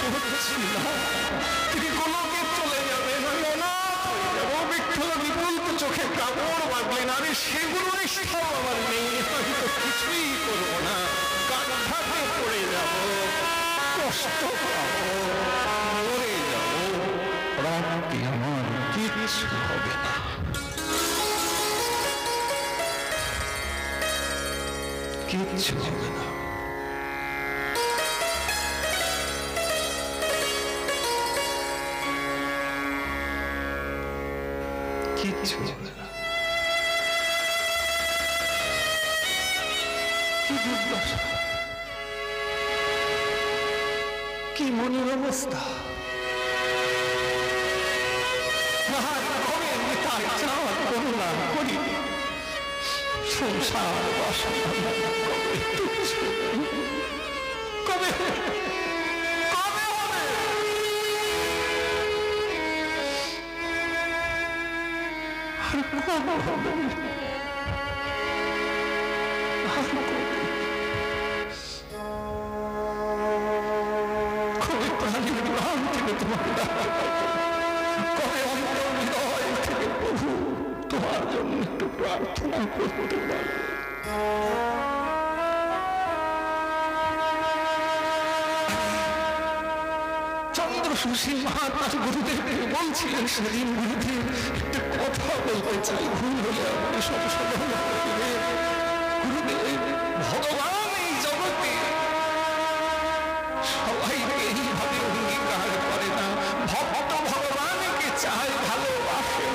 A: করছি না, তিনি গোলকে চলে যাবেন, আমি অনাথ হয়ে যাবো। বিঠ্ঠল বিপুল চোখে কাপড় বাঁধলেন, আরে সেগুলো সব আমার নেই, আমি তো কিছুই করবো না, কান্নাতে পড়ে যাবো, কষ্ট পাবো, মরে যাবো, রাত্রি আমার কিচ্ছু হবে না। কিচ্ছু হবে না, কিচ্ছু হবে না। কি দুর্দশা, কি মনের অবস্থা। করুণা করি, সংসার বাসনা কবে কবে আর কবে হবে, কবে প্রাণীর প্রাণ থেকে তোমার কবে অন্তর হৃদয় থেকে প্রভু তোমার জন্য একটু প্রার্থনা করতে পারো। চন্দ্র সুশীল মহাত্মা গুরুদেবকে বলছিলেন সেদিন, গুরুদেব একটা কথা বলতে চাই, ভুল হলে আপনি সংশোধন করবেন। গুরুদেব, ভগবান এই জগতে সবাইকে এইভাবে অঙ্গীকার করে না, ভক্ত ভগবানকে চায়, ভালোবাসে,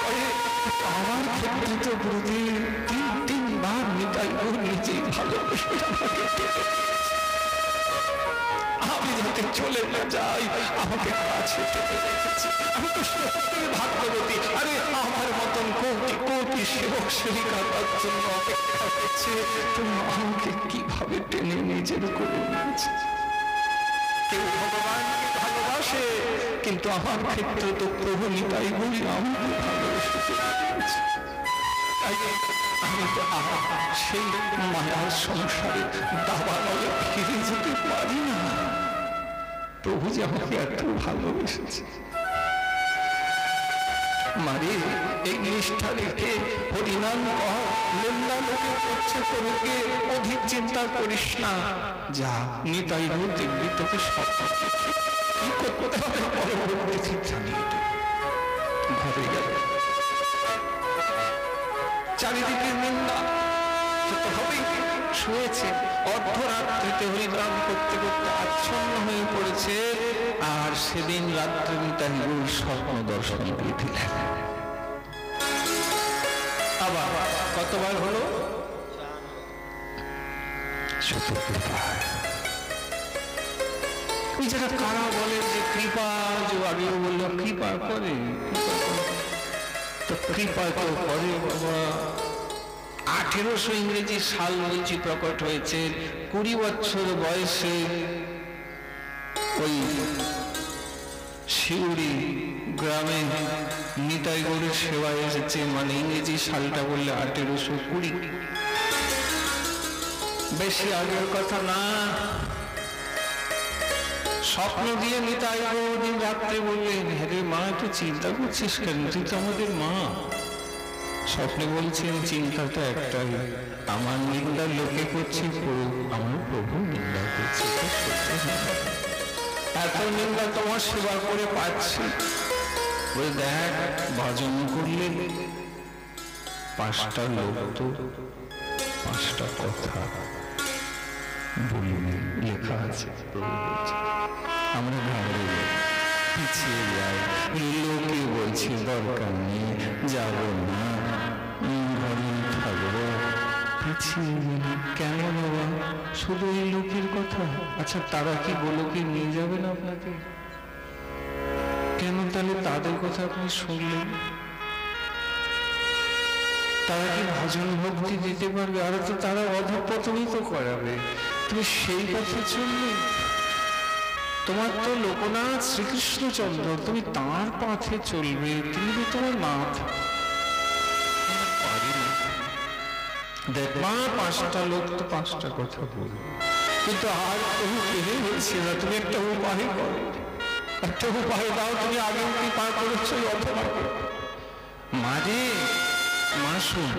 A: করে। আমার ক্ষেত্রে তো গুরুদেব তিনবার নিতাই নিজেই ভালোবেসে আমি যাতে চলে না যাই আমাকে কাছে টেনে রেখেছে। আমি তো সত্যি ভাগ্যবতী, আরে আমার মতন কোটি কোটি সেবক সেবিকা তার জন্য অপেক্ষা করছে, তুমি আমাকে কিভাবে টেনে নিজের করে নিয়েছে। কেউ ভগবানকে ভালোবাসে, কিন্তু আমার ক্ষেত্রে তো প্রভু নিতাই বলি আমাকে ভালোবেসে দিয়েছে। আমি তো সেই মায়ার সংসারে দাবানলে ফিরে যেতে পারি না। প্রভু যে আমাকে এত ভালোবেসেছে, মারে এই নিষ্ঠা রেখে হরিনাম কহ, লেন্দা লোকে করছে তোকে, অধিক চিন্তা করিস না, যা নিতাই দেখবি তোকে সব কি করতে হবে পরবর্তী ঠিক জানিয়ে ঘরে গেল। চারিদিকে নিন্দা হবেই, শুয়েছে অর্ধরাত্রিতে হরিনাম করতে করতে আচ্ছন্ন হয়ে পড়েছে। আর সেদিন রাত্রে নিতাই গৌর স্বপ্ন দর্শন দিয়ে দিলেন। আবার কতবার হলো? যারা কারা বলে যে কৃপা, যে আগেও বললো কৃপা করে, তো কৃপা কেউ করে বাবা। 1800 ইংরেজি সাল বলছি প্রকট হয়েছে, 20 বছর বয়সে ওই শিউরি গ্রামে নিতাই গৌরের সেবায় এসেছে, মানে ইংরেজি সালটা বললে 1820, বেশি আগের কথা না। স্বপ্ন দিয়ে নিতাই গৌর দিন রাত্রে বললেন, হ্যাঁ মা একটু চিন্তা করছিস কেন, তুই তো আমাদের মা। স্বপ্নে বলছেন চিন্তাটা একটাই, আমার নিন্দা লোকে করছে, আমার প্রভু নিন্দা করছে, এত নিন্দা তোমার সেবা করে পাচ্ছি। বলে দেখ, ভজন করলে 5টা লোক তো 5টা কথা বলবে, লেখা আছে। আমরা ঘরে পিছিয়ে যাই, লোকে বলছে দরকার নেই, যাব না, ঘরে থাকবো, পিছিয়ে গেল। কেন বাবা, শুধু এই লোকের কথা? আচ্ছা তারা কি গোলকে নিয়ে যাবে না আপনাকে? কেন তাহলে তাদের কথা আপনি শুনলেন? তারা কি ভজন ভক্তি দিতে পারবে? আর তো তারা অধঃপতনই তো করাবে। তুমি সেই পথে চললে, তোমার তো লোকনাথ শ্রীকৃষ্ণচন্দ্র, তুমি তাঁর পথে চলবে, তিনি তো তোমার নাথ। দেখ মা, 5টা লোক তো 5টা কথা বলবে, কিন্তু আর তবু পেরে হচ্ছে না। তুমি একটা উপায় করো, একটা উপায় দাও। তুমি আগেও কি পার করেছ অথবা মারে মা শুন,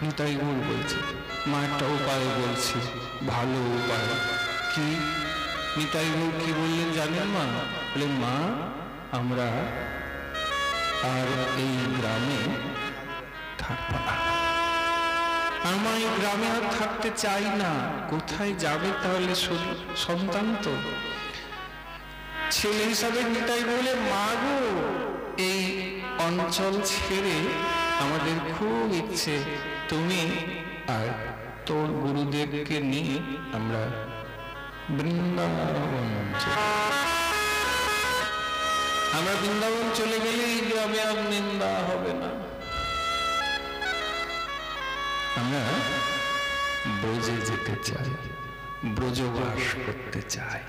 A: নিতাই গৌর বলছে। মা একটা উপায় বলছি, ভালো উপায়। কি? নিতাই গৌর কি বললেন জানেন মা? বললেন মা, আমরা আর এই গ্রামে থাকবো না, আমরা এই গ্রামে আর থাকতে চাই না। কোথায় যাবে তাহলে? সন্তান তো ছেলে হিসাবে নিতাই বলে, মা গো এই অঞ্চল ছেড়ে আমাদের খুব ইচ্ছে তুমি আর তোর গুরুদেবকে নিয়ে আমরা বৃন্দাবন, আমরা বৃন্দাবন চলে গেলে এই গ্রামে আর নিন্দা হবে না। আমরা ব্রজে যেতে চাই, ব্রজবাস করতে চাই।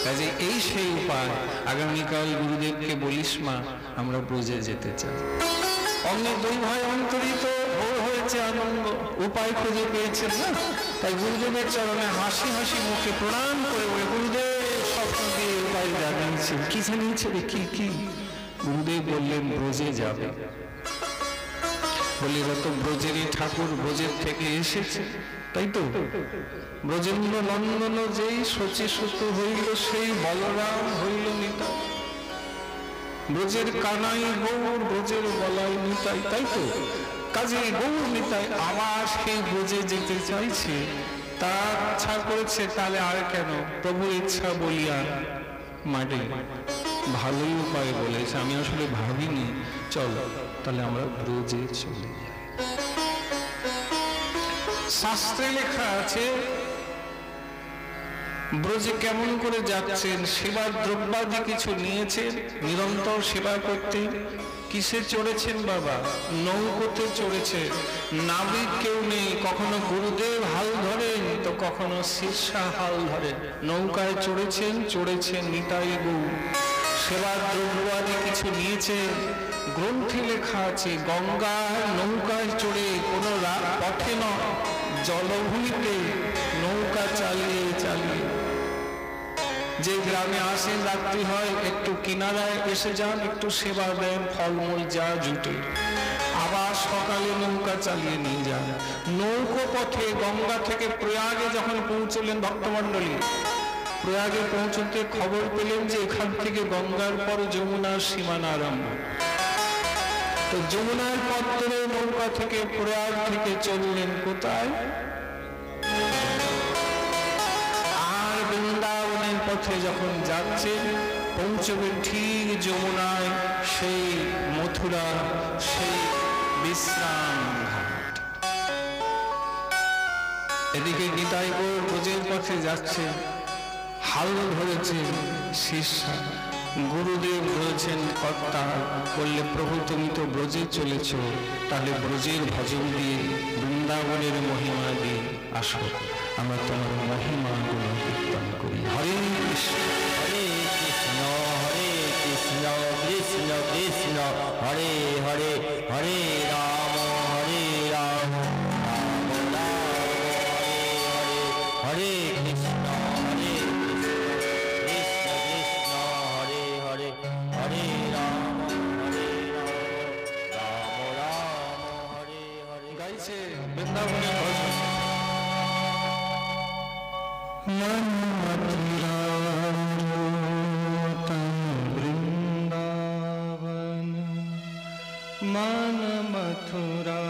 A: কাজে এই সেই উপায়। আগামীকাল গুরুদেবকে বলিস মা আমরা ব্রজে যেতে চাই। অমনি দুই ভাই অন্তরিত ভোর হয়েছে আনন্দ, উপায় খুঁজে পেয়েছেন না। তাই গুরুদেবের চরণে হাসি হাসি মুখে প্রণাম করে বলে, গুরুদেব স্বপ্ন দিয়ে উপায় জানিয়েছেন। কি জানিয়েছে রে? কি কি? গুরুদেব বললেন ব্রজে যাবে। বলি তো ব্রজেরই ঠাকুর, ব্রজের থেকে এসেছে, তাই তো? ব্রজেন্দ্র নন্দন যেই শচী সুত হইল, সেই বলরাম হইল নিতাই। ব্রজের কানাই গৌর, ব্রজের বলাই নিতাই, তাই তো? কাজে গৌর নিতাই আবার সেই ব্রজে যেতে চাইছে। তার ইচ্ছা করেছে, তাহলে আর কেন? প্রভুর ইচ্ছা বলিয়া মাঠে ভালোই উপায় বলেছে। আমি আসলে ভাবিনি, চলো তাহলে আমরা ব্রজে চলে যাই। শাস্ত্রে লেখা আছে ব্রজে কেমন করে যাচ্ছেন। সেবার দ্রব্যাদি কিছু নিয়েছেন, নিরন্তর সেবা করতে। কিসে চড়েছেন বাবা? নৌকোতে চড়েছে। নাবিক কেউ নেই, কখনো গুরুদেব হাল ধরেন তো কখনো শিষ্যা হাল ধরেন। নৌকায় চড়েছেন, চড়েছেন নিতাই গৌর। সেবার দ্রব্যাদি কিছু নিয়েছে। গ্রন্থে লেখা আছে গঙ্গার নৌকায় চড়ে কোনো পথে নয়, জলভূমিতে নৌকা চালিয়ে চালিয়ে যে গ্রামে আসেন, রাত্রি হয়, একটু কিনারায় এসে যান, একটু সেবা দেন, ফলমূল যা জুটে, আবার সকালে নৌকা চালিয়ে নিয়ে যান। নৌকো পথে গঙ্গা থেকে প্রয়াগে যখন পৌঁছলেন ভক্তমণ্ডলী, প্রয়াগে পৌঁছতে খবর পেলেন যে এখান থেকে গঙ্গার পর যমুনার সীমানা আরম্ভ। তো যমুনার পথ ধরে নৌকা থেকে প্রয়াগ থেকে চললেন কোথায়? আর বৃন্দাবনের পথে যখন যাচ্ছেন, পৌঁছবেন ঠিক যমুনায়, সেই মথুরা, সেই বিশ্রাম ঘাট। এদিকে নিতাই গৌর ব্রজের পথে যাচ্ছে, হাল ধরেছে শিষ্যা। গুরুদেব বলেছেন কর্তা, বললে প্রভু তুমি তো ব্রজে চলেছ, তাহলে ব্রজের ভজন দিয়ে, বৃন্দাবনের মহিমা দিয়ে আসো, আমরা তোমার মহিমা গুলো কীর্তন করি। হরে কৃষ্ণ
B: হরে কৃষ্ণ, হরে কৃষ্ণ, কৃষ্ণ কৃষ্ণ হরে হরে, হরে রাম, হরে রাম, রাম রাম হরে হরে, হরে কৃষ্ণ, হরে কৃষ্ণ, কৃষ্ণ কৃষ্ণ হরে হরে, হরে রাম, হরে রাম, রাম রাম হরে হরে।
A: গাইছে বৃন্দাবনের ভজন। মন মথুরা বৃন্দাবন, মন মথুরা